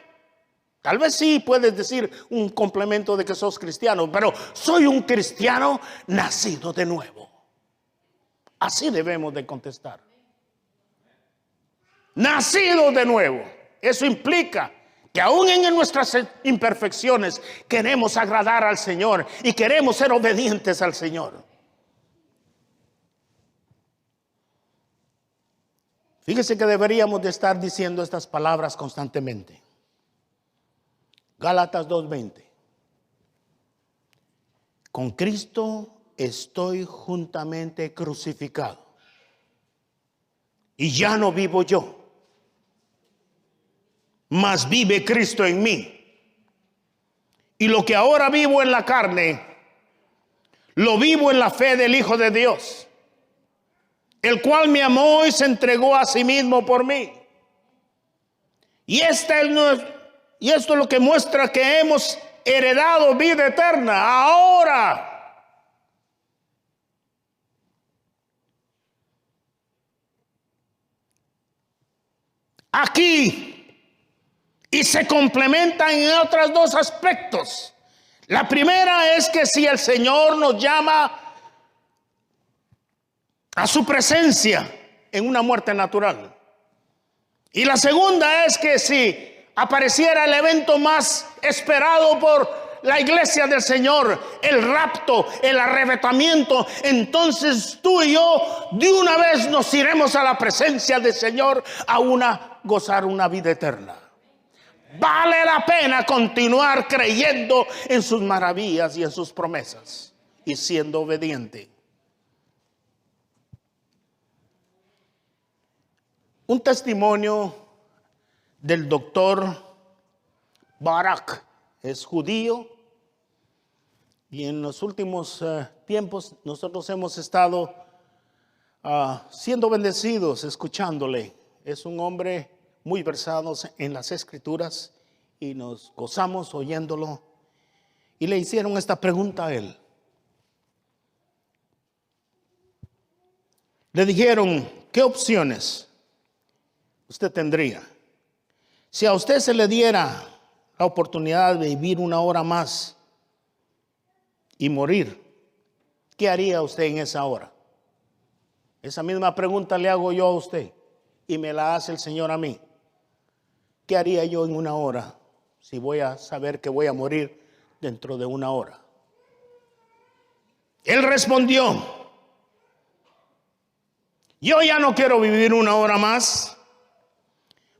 Tal vez sí puedes decir un complemento de que sos cristiano, pero soy un cristiano nacido de nuevo. Así debemos de contestar. Nacido de nuevo. Eso implica que aún en nuestras imperfecciones queremos agradar al Señor y queremos ser obedientes al Señor. Fíjese que deberíamos de estar diciendo estas palabras constantemente. Gálatas 2:20. Con Cristo estoy juntamente crucificado. Y ya no vivo yo, mas vive Cristo en mí. Y lo que ahora vivo en la carne, lo vivo en la fe del Hijo de Dios, el cual me amó y se entregó a sí mismo por mí. Y esto es lo que muestra que hemos heredado vida eterna ahora. Aquí. Y se complementan en otros dos aspectos. La primera es que si el Señor nos llama a su presencia en una muerte natural. Y la segunda es que si apareciera el evento más esperado por la iglesia del Señor, el rapto, el arrebatamiento, entonces tú y yo de una vez nos iremos a la presencia del Señor a gozar una vida eterna. Vale la pena continuar creyendo en sus maravillas y en sus promesas y siendo obediente. Un testimonio del doctor Barak, es judío, y en los últimos tiempos nosotros hemos estado siendo bendecidos escuchándole. Es un hombre muy versado en las Escrituras y nos gozamos oyéndolo. Y le hicieron esta pregunta a él. Le dijeron, ¿qué opciones usted tendría? Si a usted se le diera la oportunidad de vivir una hora más y morir, ¿qué haría usted en esa hora? Esa misma pregunta le hago yo a usted y me la hace el Señor a mí. ¿Qué haría yo en una hora si voy a saber que voy a morir dentro de una hora? Él respondió, yo ya no quiero vivir una hora más.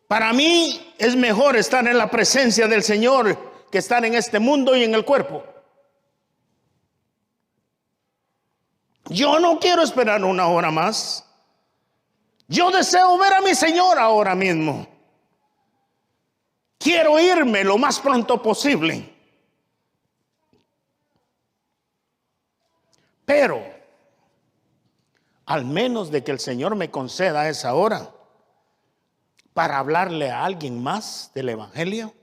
Para mí es mejor estar en la presencia del Señor que estar en este mundo y en el cuerpo. Yo no quiero esperar una hora más. Yo deseo ver a mi Señor ahora mismo. Quiero irme lo más pronto posible. Pero, al menos de que el Señor me conceda esa hora, para hablarle a alguien más del Evangelio,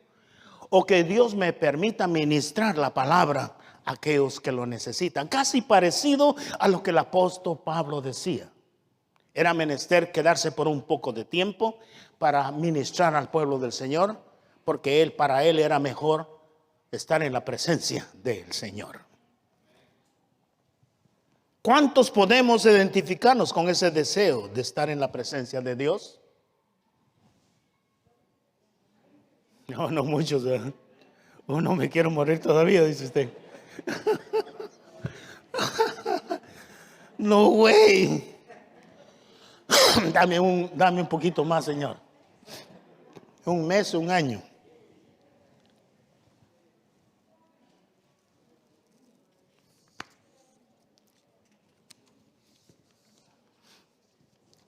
o que Dios me permita ministrar la palabra a aquellos que lo necesitan. Casi parecido a lo que el apóstol Pablo decía. Era menester quedarse por un poco de tiempo para ministrar al pueblo del Señor, porque para él era mejor estar en la presencia del Señor. ¿Cuántos podemos identificarnos con ese deseo de estar en la presencia de Dios? No, no muchos, ¿verdad? Oh, no me quiero morir todavía, dice usted. No, güey. Dame un poquito más, Señor. Un mes, un año.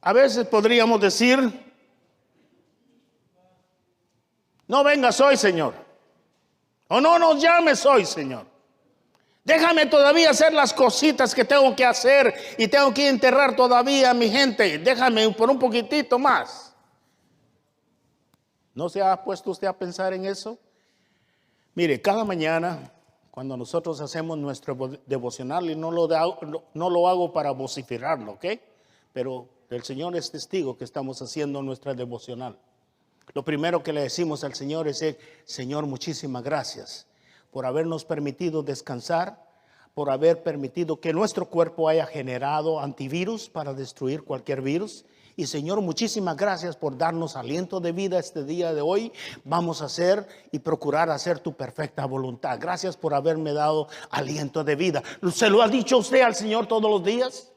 A veces podríamos decir, no vengas hoy, Señor. O no nos llames hoy, Señor. Déjame todavía hacer las cositas que tengo que hacer y tengo que enterrar todavía a mi gente. Déjame por un poquitito más. ¿No se ha puesto usted a pensar en eso? Mire, cada mañana cuando nosotros hacemos nuestro devocional, y no lo hago para vociferarlo, ¿ok? Pero el Señor es testigo que estamos haciendo nuestra devocional. Lo primero que le decimos al Señor es: Señor, muchísimas gracias por habernos permitido descansar, por haber permitido que nuestro cuerpo haya generado antivirus para destruir cualquier virus. Y Señor, muchísimas gracias por darnos aliento de vida este día de hoy. Vamos a hacer y procurar hacer tu perfecta voluntad. Gracias por haberme dado aliento de vida. ¿Se lo ha dicho usted al Señor todos los días?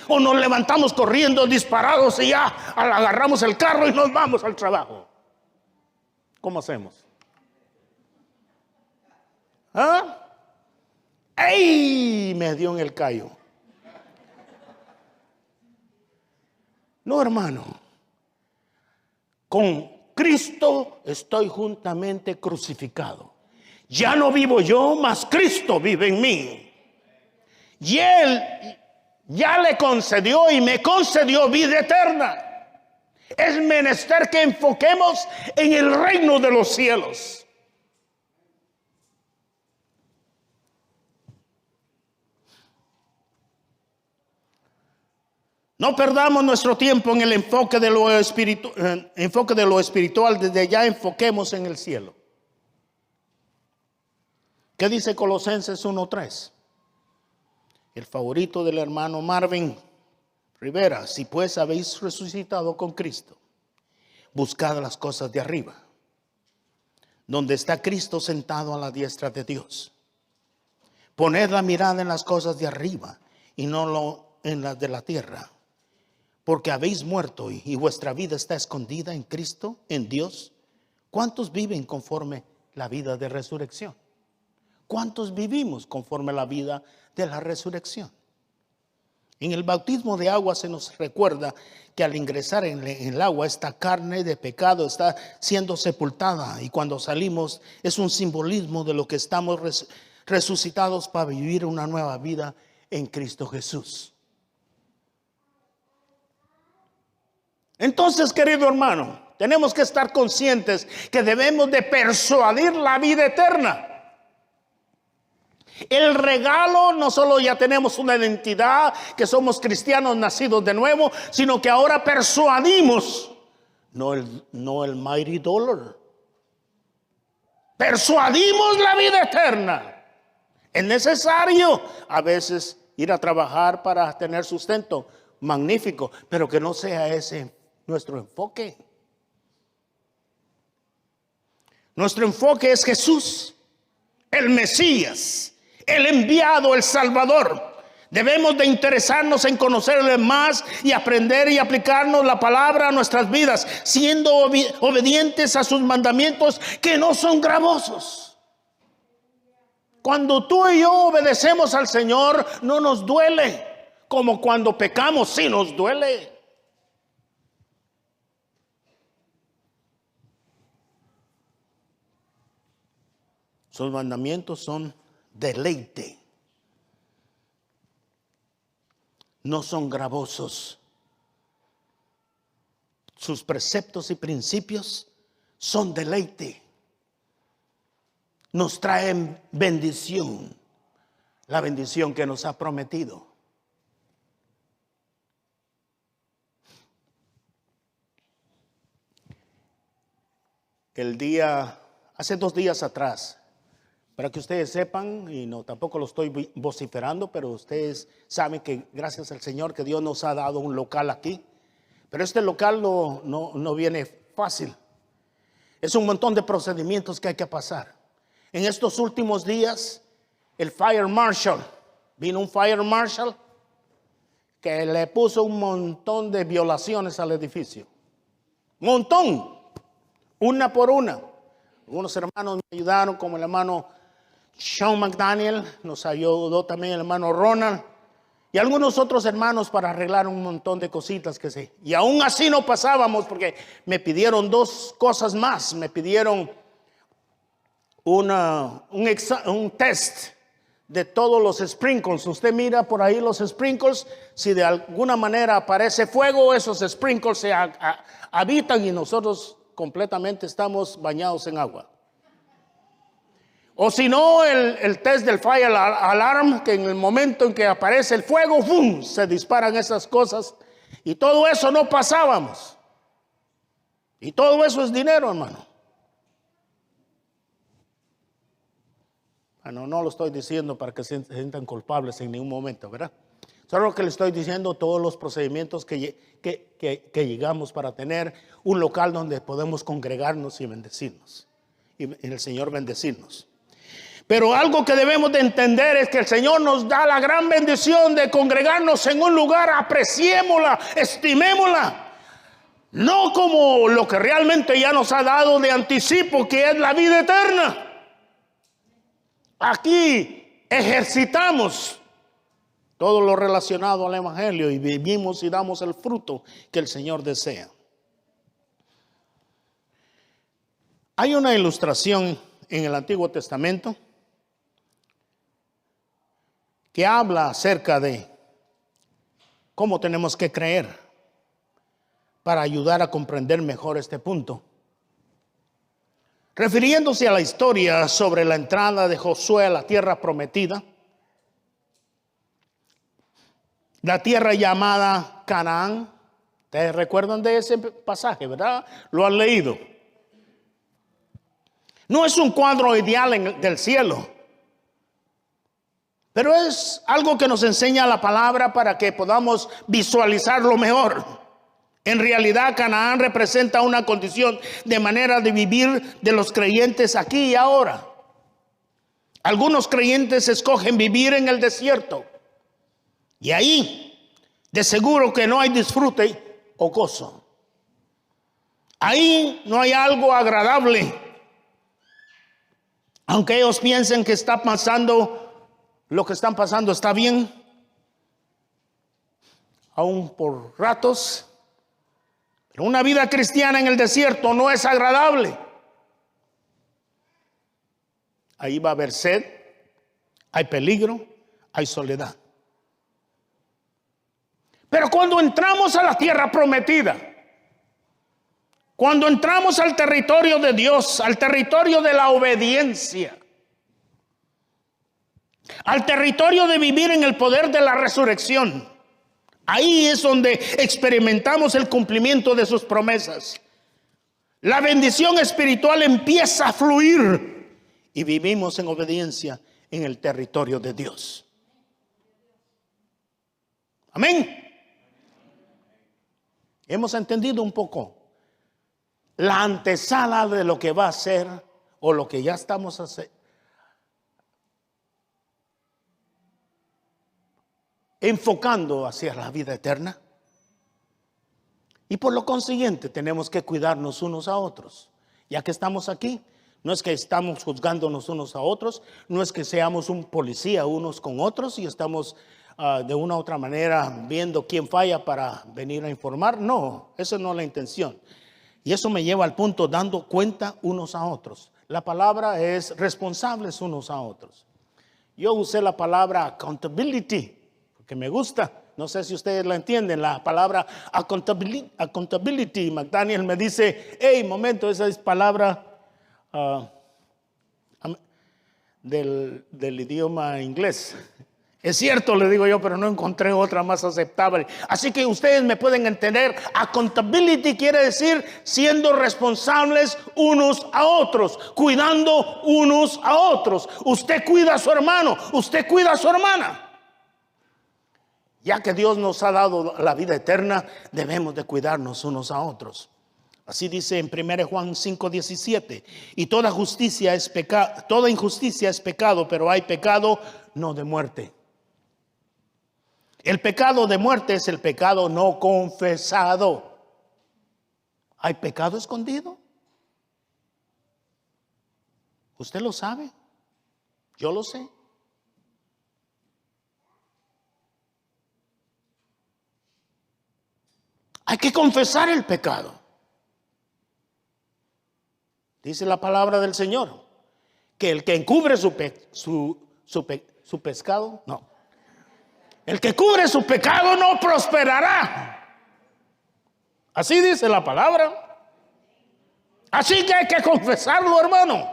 ¿O nos levantamos corriendo, disparados, y ya agarramos el carro y nos vamos al trabajo? ¿Cómo hacemos? ¿Ah? ¡Ey! Me dio en el callo. No, hermano. Con Cristo estoy juntamente crucificado. Ya no vivo yo, mas Cristo vive en mí. Y Él ya le concedió y me concedió vida eterna. Es menester que enfoquemos en el reino de los cielos. No perdamos nuestro tiempo en el enfoque de lo espiritual, desde ya enfoquemos en el cielo. ¿Qué dice Colosenses 1:3? El favorito del hermano Marvin Rivera: si pues habéis resucitado con Cristo, buscad las cosas de arriba, donde está Cristo sentado a la diestra de Dios. Poned la mirada en las cosas de arriba y no en las de la tierra, porque habéis muerto y vuestra vida está escondida en Cristo, en Dios. ¿Cuántos viven conforme la vida de resurrección? ¿Cuántos vivimos conforme la vida de la resurrección? En el bautismo de agua se nos recuerda que al ingresar en el agua, esta carne de pecado está siendo sepultada, y cuando salimos es un simbolismo de lo que estamos resucitados para vivir una nueva vida en Cristo Jesús. Entonces, querido hermano, tenemos que estar conscientes que debemos de persuadir la vida eterna. El regalo, no solo ya tenemos una identidad, que somos cristianos nacidos de nuevo, sino que ahora persuadimos, no el mighty dollar. Persuadimos la vida eterna. Es necesario a veces ir a trabajar para tener sustento, magnífico, pero que no sea ese nuestro enfoque. Nuestro enfoque es Jesús, el Mesías, el enviado, el Salvador. Debemos de interesarnos en conocerle más y aprender y aplicarnos la palabra a nuestras vidas, siendo obedientes a sus mandamientos, que no son gravosos. Cuando tú y yo obedecemos al Señor, no nos duele, como cuando pecamos, sí nos duele. Sus mandamientos son deleite, no son gravosos. sus preceptos y principios son deleite. Nos traen bendición, la bendición que nos ha prometido. Hace 2 días atrás, para que ustedes sepan, y no tampoco lo estoy vociferando, pero ustedes saben que gracias al Señor que Dios nos ha dado un local aquí. Pero este local no viene fácil. Es un montón de procedimientos que hay que pasar. En estos últimos días, vino un fire marshal que le puso un montón de violaciones al edificio. Montón, una por una. Algunos hermanos me ayudaron, como el hermano Sean McDaniel, nos ayudó también el hermano Ronald y algunos otros hermanos para arreglar un montón de cositas que sí. Y aún así no pasábamos porque me pidieron 2 cosas más. Me pidieron un test de todos los sprinkles. Usted mira por ahí los sprinkles, si de alguna manera aparece fuego, esos sprinkles se habitan y nosotros completamente estamos bañados en agua. O si no, el test del fire alarm, que en el momento en que aparece el fuego, ¡bum!, se disparan esas cosas. Y todo eso no pasábamos. Y todo eso es dinero, hermano. Bueno, no lo estoy diciendo para que se sientan culpables en ningún momento, ¿verdad? Solo lo que le estoy diciendo, todos los procedimientos que llegamos para tener un local donde podemos congregarnos y bendecirnos. Y el Señor bendecirnos. Pero algo que debemos de entender es que el Señor nos da la gran bendición de congregarnos en un lugar, apreciémosla, estimémosla. No como lo que realmente ya nos ha dado de anticipo, que es la vida eterna. Aquí ejercitamos todo lo relacionado al Evangelio y vivimos y damos el fruto que el Señor desea. Hay una ilustración en el Antiguo Testamento que habla acerca de cómo tenemos que creer para ayudar a comprender mejor este punto. Refiriéndose a la historia sobre la entrada de Josué a la tierra prometida, la tierra llamada Canaán. ¿Ustedes recuerdan de ese pasaje, verdad? Lo han leído. No es un cuadro ideal del cielo, pero es algo que nos enseña la palabra para que podamos visualizarlo mejor. En realidad, Canaán representa una condición de manera de vivir de los creyentes aquí y ahora. Algunos creyentes escogen vivir en el desierto y ahí de seguro que no hay disfrute o gozo. Ahí no hay algo agradable. Aunque ellos piensen que está pasando, lo que están pasando está bien, aún por ratos. Pero una vida cristiana en el desierto no es agradable. Ahí va a haber sed, hay peligro, hay soledad. Pero cuando entramos a la tierra prometida, cuando entramos al territorio de Dios, al territorio de la obediencia, al territorio de vivir en el poder de la resurrección, ahí es donde experimentamos el cumplimiento de sus promesas. La bendición espiritual empieza a fluir y vivimos en obediencia en el territorio de Dios. Amén. Hemos entendido un poco la antesala de lo que va a ser o lo que ya estamos haciendo. Enfocando hacia la vida eterna. Y por lo consiguiente tenemos que cuidarnos unos a otros. Ya que estamos aquí, no es que estamos juzgándonos unos a otros, no es que seamos un policía unos con otros y estamos de una u otra manera viendo quién falla para venir a informar. No, esa no es la intención. Y eso me lleva al punto dando cuenta unos a otros. La palabra es responsables unos a otros. Yo usé la palabra accountability, que me gusta, No sé si ustedes la entienden, la palabra accountability. McDaniel me dice, hey, momento, esa es palabra del idioma inglés. Es cierto, le digo yo, pero no encontré otra más aceptable. Así que ustedes me pueden entender. Accountability quiere decir siendo responsables unos a otros, cuidando unos a otros. Usted cuida a su hermano, usted cuida a su hermana. Ya que Dios nos ha dado la vida eterna, debemos de cuidarnos unos a otros. Así dice en 1 Juan 5:17. Y toda injusticia es pecado, pero hay pecado no de muerte. El pecado de muerte es el pecado no confesado. ¿Hay pecado escondido? ¿Usted lo sabe? Yo lo sé. Hay que confesar el pecado. Dice la palabra del Señor que el que encubre su pescado, no. El que cubre su pecado no prosperará. Así dice la palabra. Así que hay que confesarlo, hermano.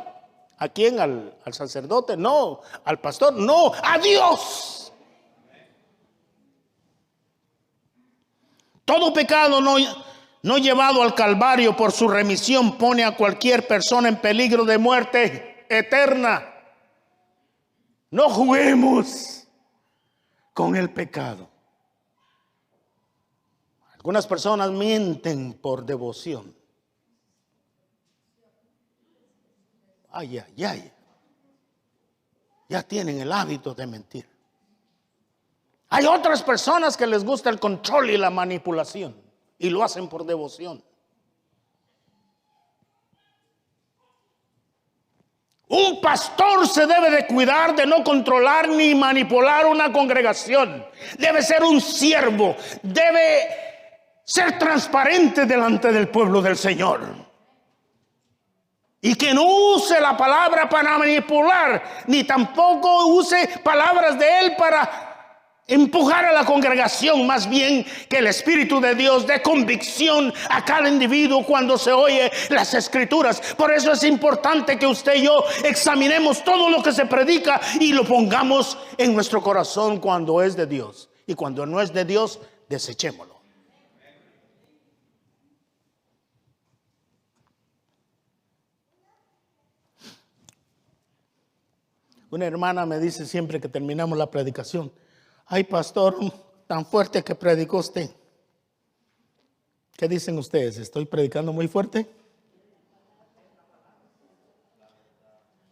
¿A quién? ¿Al sacerdote? No. ¿Al pastor? No. ¡A Dios! Todo pecado no llevado al Calvario por su remisión pone a cualquier persona en peligro de muerte eterna. No juguemos con el pecado. Algunas personas mienten por devoción. Ay, ay, ay. Ya tienen el hábito de mentir. Hay otras personas que les gusta el control y la manipulación y lo hacen por devoción. Un pastor se debe de cuidar de no controlar ni manipular una congregación. Debe ser un siervo, debe ser transparente delante del pueblo del Señor. Y que no use la palabra para manipular, ni tampoco use palabras de él para empujar a la congregación. Más bien que el Espíritu de Dios dé convicción a cada individuo cuando se oye las Escrituras. Por eso es importante que usted y yo examinemos todo lo que se predica y lo pongamos en nuestro corazón cuando es de Dios. Y cuando no es de Dios, desechémoslo. Una hermana me dice siempre que terminamos la predicación: ay, pastor, tan fuerte que predicó usted. ¿Qué dicen ustedes? ¿Estoy predicando muy fuerte?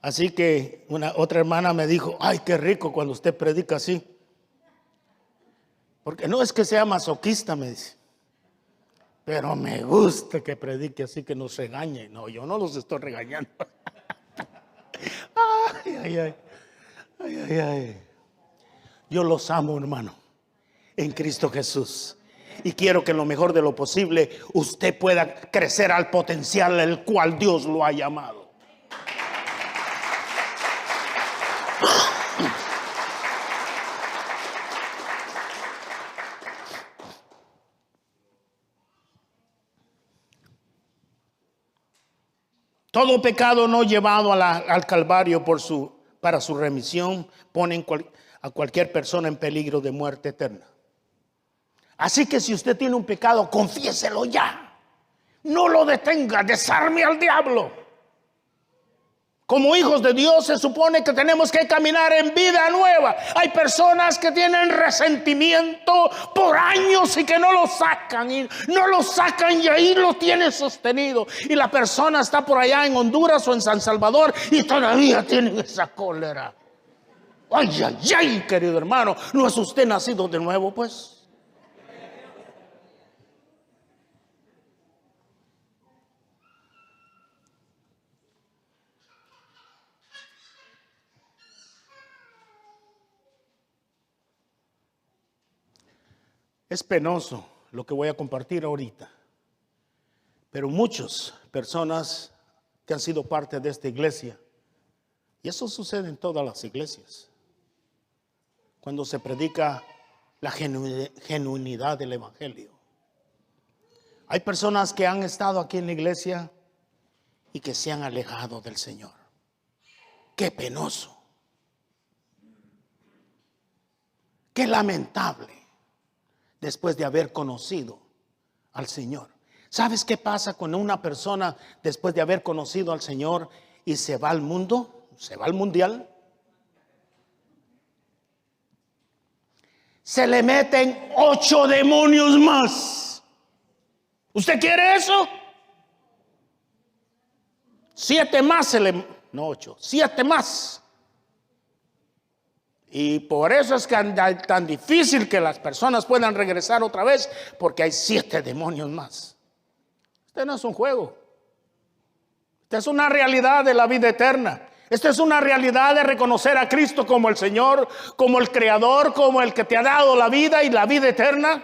Así que otra hermana me dijo: ay, qué rico cuando usted predica así. Porque no es que sea masoquista, me dice, pero me gusta que predique así, que nos regañe. No, yo no los estoy regañando. Ay, ay, ay. Ay, ay, ay. Yo los amo, hermano, en Cristo Jesús. Y quiero que en lo mejor de lo posible usted pueda crecer al potencial al cual Dios lo ha llamado. Todo pecado no llevado al Calvario para su remisión pone a cualquier persona en peligro de muerte eterna. Así que si usted tiene un pecado, confiéselo ya. No lo detenga, desarme al diablo. Como hijos de Dios se supone que tenemos que caminar en vida nueva. Hay personas que tienen resentimiento por años y que no lo sacan. Y no lo sacan y ahí lo tienen sostenido. Y la persona está por allá en Honduras o en San Salvador y todavía tienen esa cólera. Ay, ay, ay, querido hermano, ¿no es usted nacido de nuevo, pues? Es penoso lo que voy a compartir ahorita, pero muchas personas que han sido parte de esta iglesia, y eso sucede en todas las iglesias, cuando se predica la genuinidad del Evangelio. Hay personas que han estado aquí en la iglesia y que se han alejado del Señor. Qué penoso. Qué lamentable después de haber conocido al Señor. ¿Sabes qué pasa cuando una persona después de haber conocido al Señor y se va al mundo? Se va al mundial. Se le meten 8 demonios más. ¿Usted quiere eso? 7 más no 8, 7 más. Y por eso es que es tan difícil que las personas puedan regresar otra vez, porque hay 7 demonios más. Este no es un juego. Esta es una realidad de la vida eterna. Esta es una realidad de reconocer a Cristo como el Señor, como el Creador, como el que te ha dado la vida y la vida eterna,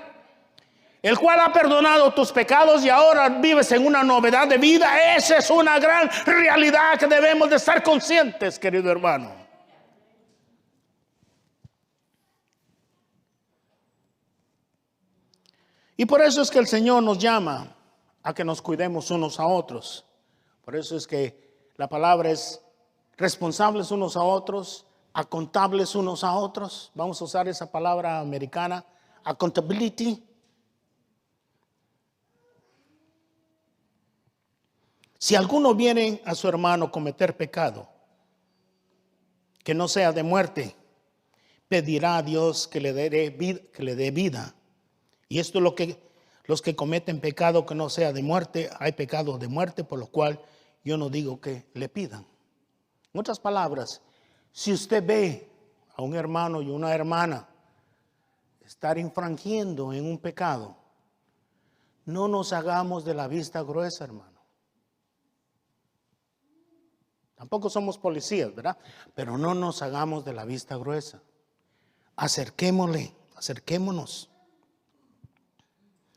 el cual ha perdonado tus pecados y ahora vives en una novedad de vida. Esa es una gran realidad que debemos de estar conscientes, querido hermano. Y por eso es que el Señor nos llama a que nos cuidemos unos a otros. Por eso es que la palabra es responsables unos a otros, accountable unos a otros. Vamos a usar esa palabra americana, accountability. Si alguno viene a su hermano a cometer pecado, que no sea de muerte, pedirá a Dios que le dé vida. Y esto es lo que los que cometen pecado que no sea de muerte, hay pecado de muerte, por lo cual yo no digo que le pidan. En otras palabras, si usted ve a un hermano y una hermana estar infringiendo en un pecado, no nos hagamos de la vista gruesa, hermano. Tampoco somos policías, ¿verdad? Pero no nos hagamos de la vista gruesa. Acerquémonos.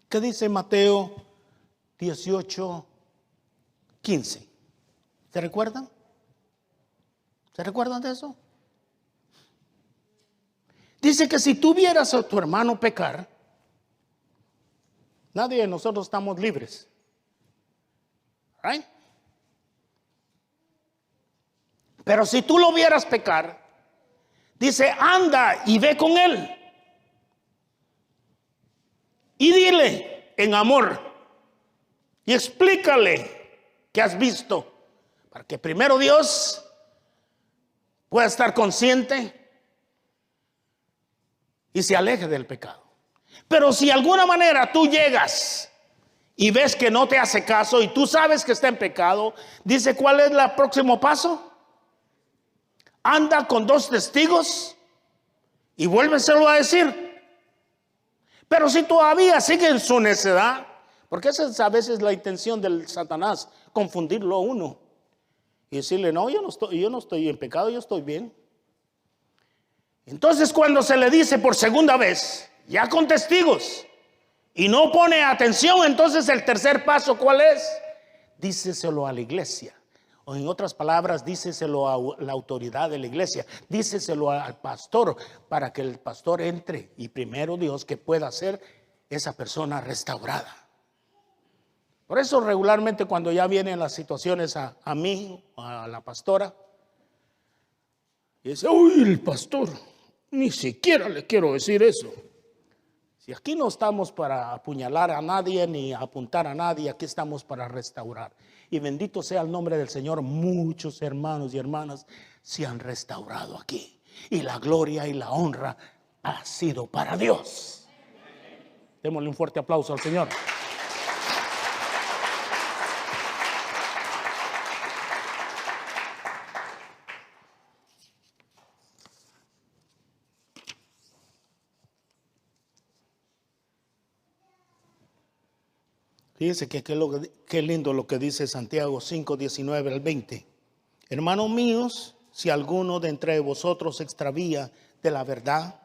¿Qué dice Mateo 18:15? ¿Se recuerdan? ¿Se recuerdan de eso? Dice que si tú vieras a tu hermano pecar, nadie de nosotros estamos libres. ¿Right? Pero si tú lo vieras pecar, dice, anda y ve con él. Y dile en amor y explícale que has visto, para que primero Dios pueda estar consciente y se aleje del pecado. Pero si de alguna manera tú llegas y ves que no te hace caso y tú sabes que está en pecado, dice, ¿cuál es el próximo paso? Anda con 2 testigos y vuélveselo a decir. Pero si todavía sigue en su necedad, porque esa es a veces la intención del Satanás, confundirlo a uno y decirle, no, yo no estoy en pecado, yo estoy bien. Entonces cuando se le dice por segunda vez, ya con testigos, y no pone atención, entonces el tercer paso, ¿cuál es? Díceselo a la iglesia. O en otras palabras, díceselo a la autoridad de la iglesia, díceselo al pastor, para que el pastor entre y primero Dios que pueda ser esa persona restaurada. Por eso regularmente cuando ya vienen las situaciones a mí, a la pastora, y dice, uy, el pastor, ni siquiera le quiero decir eso. Si aquí no estamos para apuñalar a nadie ni apuntar a nadie, aquí estamos para restaurar. Y bendito sea el nombre del Señor, muchos hermanos y hermanas se han restaurado aquí. Y la gloria y la honra ha sido para Dios. Démosle un fuerte aplauso al Señor. Fíjense que qué lindo lo que dice Santiago 5:19 al 20. Hermanos míos, si alguno de entre vosotros se extravía de la verdad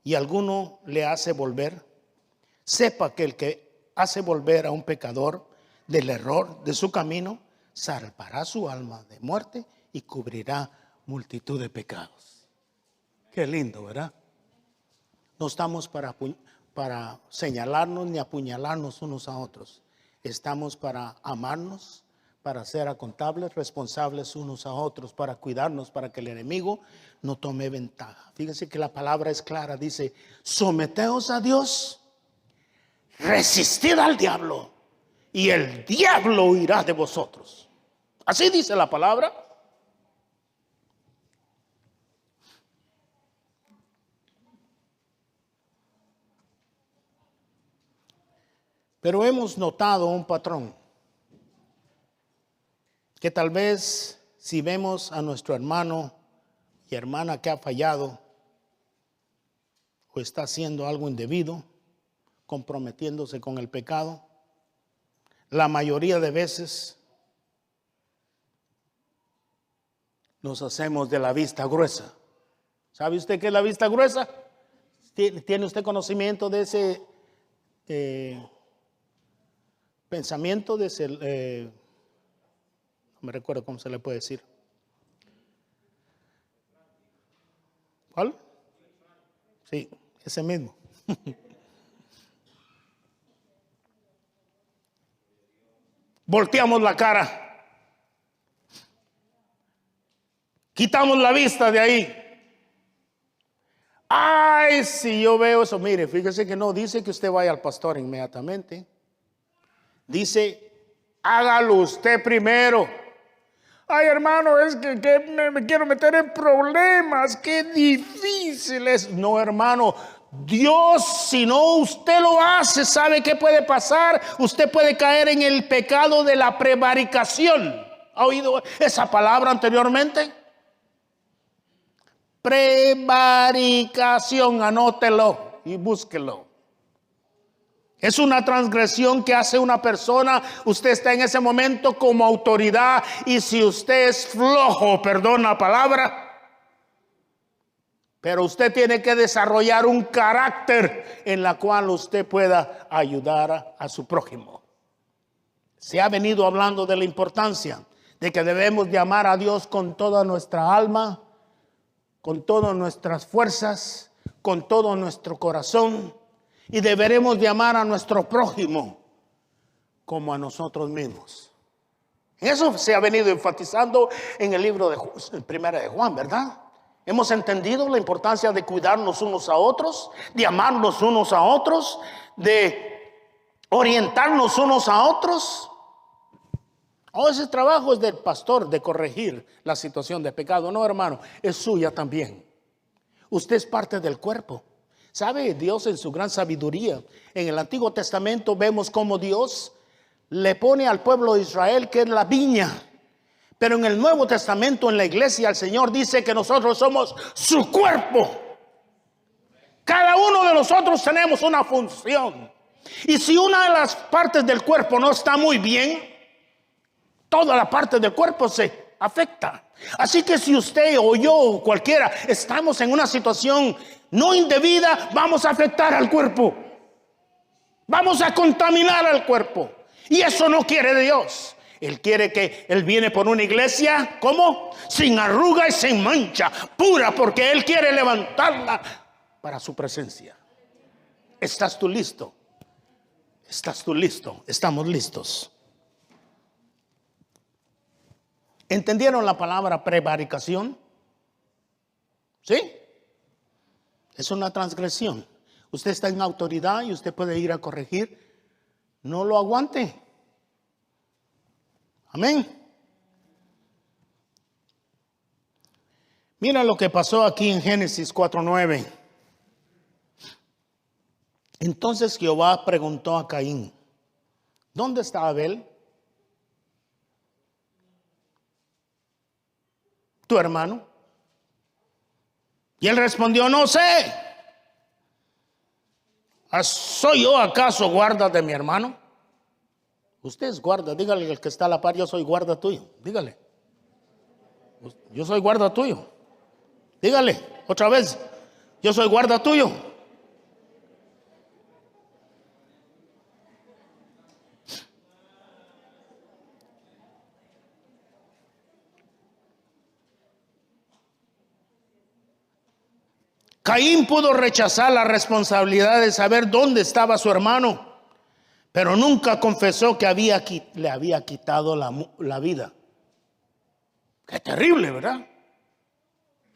y alguno le hace volver, sepa que el que hace volver a un pecador del error de su camino, salvará su alma de muerte y cubrirá multitud de pecados. Qué lindo, ¿verdad? No estamos para señalarnos ni apuñalarnos unos a otros. Estamos para amarnos, para ser acontables, responsables unos a otros, para cuidarnos, para que el enemigo no tome ventaja. Fíjense que la palabra es clara, dice, someteos a Dios, resistid al diablo, y el diablo huirá de vosotros. Así dice la palabra. Pero hemos notado un patrón, que tal vez si vemos a nuestro hermano y hermana que ha fallado o está haciendo algo indebido, comprometiéndose con el pecado, la mayoría de veces nos hacemos de la vista gruesa. ¿Sabe usted qué es la vista gruesa? ¿Tiene usted conocimiento de ese pensamiento, de ese, no me recuerdo cómo se le puede decir? ¿Cuál? Sí, ese mismo. Volteamos la cara. Quitamos la vista de ahí. Ay, si yo veo eso, mire, fíjese que no dice que usted vaya al pastor inmediatamente. Dice, hágalo usted primero. Ay, hermano, es que me quiero meter en problemas, qué difícil es. No, hermano, Dios, si no usted lo hace, ¿sabe qué puede pasar? Usted puede caer en el pecado de la prevaricación. ¿Ha oído esa palabra anteriormente? Prevaricación, anótelo y búsquelo. Es una transgresión que hace una persona. Usted está en ese momento como autoridad, y si usted es flojo, perdón la palabra, pero usted tiene que desarrollar un carácter en la cual usted pueda ayudar a su prójimo. Se ha venido hablando de la importancia de que debemos de amar a Dios con toda nuestra alma, con todas nuestras fuerzas, con todo nuestro corazón, y deberemos de amar a nuestro prójimo como a nosotros mismos. Eso se ha venido enfatizando en el libro de Primera de Juan, ¿verdad? Hemos entendido la importancia de cuidarnos unos a otros, de amarnos unos a otros, de orientarnos unos a otros. Ese trabajo es del pastor, de corregir la situación de pecado. No, hermano, es suya también. Usted es parte del cuerpo. ¿Sabe? Dios en su gran sabiduría, en el Antiguo Testamento vemos cómo Dios le pone al pueblo de Israel que es la viña. Pero en el Nuevo Testamento, en la iglesia, el Señor dice que nosotros somos su cuerpo. Cada uno de nosotros tenemos una función. Y si una de las partes del cuerpo no está muy bien, toda la parte del cuerpo se afecta. Así que si usted o yo o cualquiera estamos en una situación no indebida, vamos a afectar al cuerpo. Vamos a contaminar al cuerpo. Y eso no quiere Dios. Él quiere que Él viene por una iglesia, ¿cómo? Sin arruga y sin mancha, pura, porque Él quiere levantarla para su presencia. ¿Estás tú listo? ¿Estás tú listo? Estamos listos. ¿Entendieron la palabra prevaricación? ¿Sí? Es una transgresión. Usted está en autoridad y usted puede ir a corregir. No lo aguante. Amén. Mira lo que pasó aquí en Génesis 4:9. Entonces Jehová preguntó a Caín, ¿dónde está Abel, tu hermano? Y él respondió, no sé. ¿Soy yo acaso guarda de mi hermano? Usted es guarda, dígale al que está a la par, yo soy guarda tuyo. Dígale, yo soy guarda tuyo. Dígale otra vez, yo soy guarda tuyo. Caín pudo rechazar la responsabilidad de saber dónde estaba su hermano, pero nunca confesó que le había quitado la vida. Qué terrible, ¿verdad?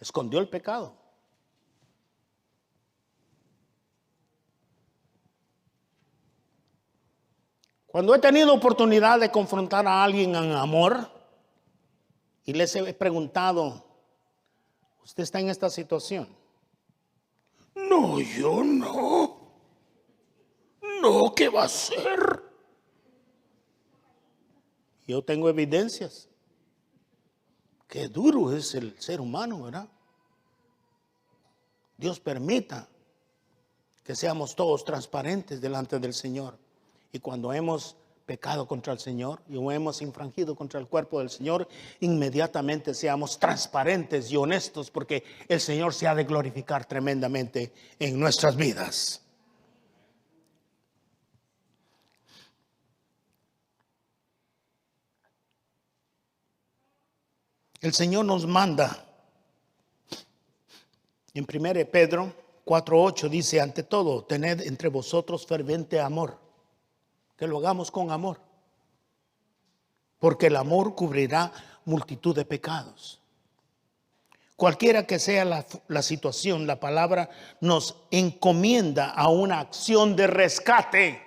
Escondió el pecado. Cuando he tenido oportunidad de confrontar a alguien en amor y les he preguntado, ¿usted está en esta situación? No, yo no. No, ¿qué va a hacer? Yo tengo evidencias. Qué duro es el ser humano, ¿verdad? Dios permita que seamos todos transparentes delante del Señor. Y cuando hemos pecado contra el Señor y hemos infringido contra el cuerpo del Señor, inmediatamente seamos transparentes y honestos, porque el Señor se ha de glorificar tremendamente en nuestras vidas. El Señor nos manda en 1 Pedro 4:8 dice: ante todo, tened entre vosotros ferviente amor, que lo hagamos con amor, porque el amor cubrirá multitud de pecados. Cualquiera que sea la situación, la palabra nos encomienda a una acción de rescate.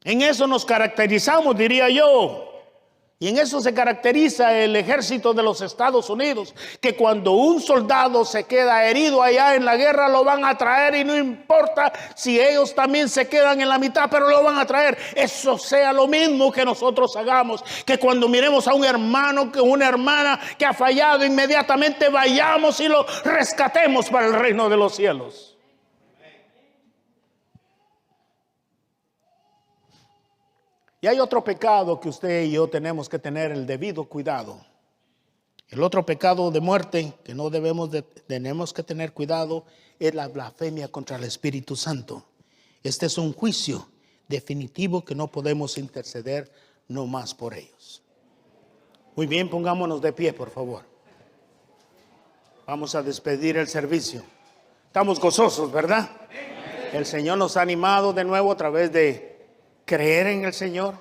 En eso nos caracterizamos, diría yo. Y en eso se caracteriza el ejército de los Estados Unidos, que cuando un soldado se queda herido allá en la guerra, lo van a traer y no importa si ellos también se quedan en la mitad, pero lo van a traer. Eso sea lo mismo que nosotros hagamos, que cuando miremos a un hermano, que una hermana que ha fallado, inmediatamente vayamos y lo rescatemos para el reino de los cielos. Y hay otro pecado que usted y yo tenemos que tener el debido cuidado. El otro pecado de muerte que no tenemos que tener cuidado es la blasfemia contra el Espíritu Santo. Este es un juicio definitivo que no podemos interceder no más por ellos. Muy bien, pongámonos de pie, por favor. Vamos a despedir el servicio. Estamos gozosos, ¿verdad? El Señor nos ha animado de nuevo a través de creer en el Señor.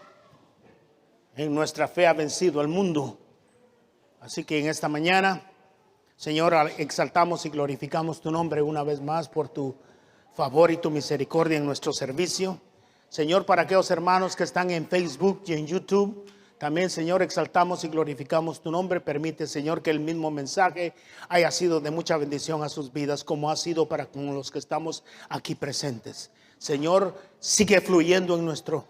En nuestra fe ha vencido al mundo. Así que en esta mañana, Señor, exaltamos y glorificamos tu nombre una vez más por tu favor y tu misericordia en nuestro servicio. Señor, para aquellos hermanos que están en Facebook y en YouTube, también, Señor, exaltamos y glorificamos tu nombre. Permite, Señor, que el mismo mensaje haya sido de mucha bendición a sus vidas, como ha sido para con los que estamos aquí presentes. Señor, sigue fluyendo en nuestro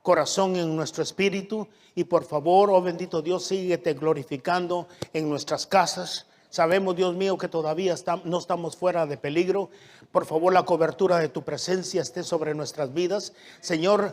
corazón, en nuestro espíritu, y por favor, oh bendito Dios, síguete glorificando en nuestras casas. Sabemos, Dios mío, que todavía no estamos fuera de peligro. Por favor, la cobertura de tu presencia esté sobre nuestras vidas. Señor,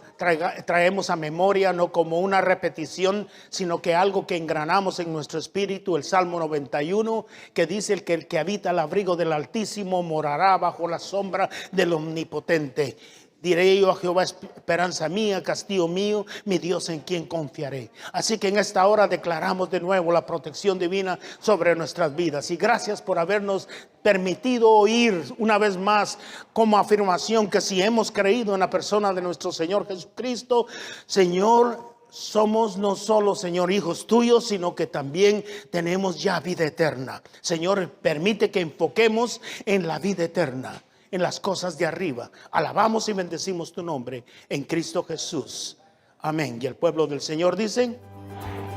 traemos a memoria, no como una repetición, sino que algo que engranamos en nuestro espíritu, el Salmo 91, que dice que el que habita al abrigo del Altísimo morará bajo la sombra del Omnipotente. Diré yo a Jehová, esperanza mía, castillo mío, mi Dios en quien confiaré. Así que en esta hora declaramos de nuevo la protección divina sobre nuestras vidas. Y gracias por habernos permitido oír una vez más como afirmación que si hemos creído en la persona de nuestro Señor Jesucristo, Señor, somos no solo, Señor, hijos tuyos, sino que también tenemos ya vida eterna. Señor, permite que enfoquemos en la vida eterna, en las cosas de arriba. Alabamos y bendecimos tu nombre en Cristo Jesús. Amén. Y el pueblo del Señor dice: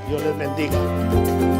Dios les bendiga.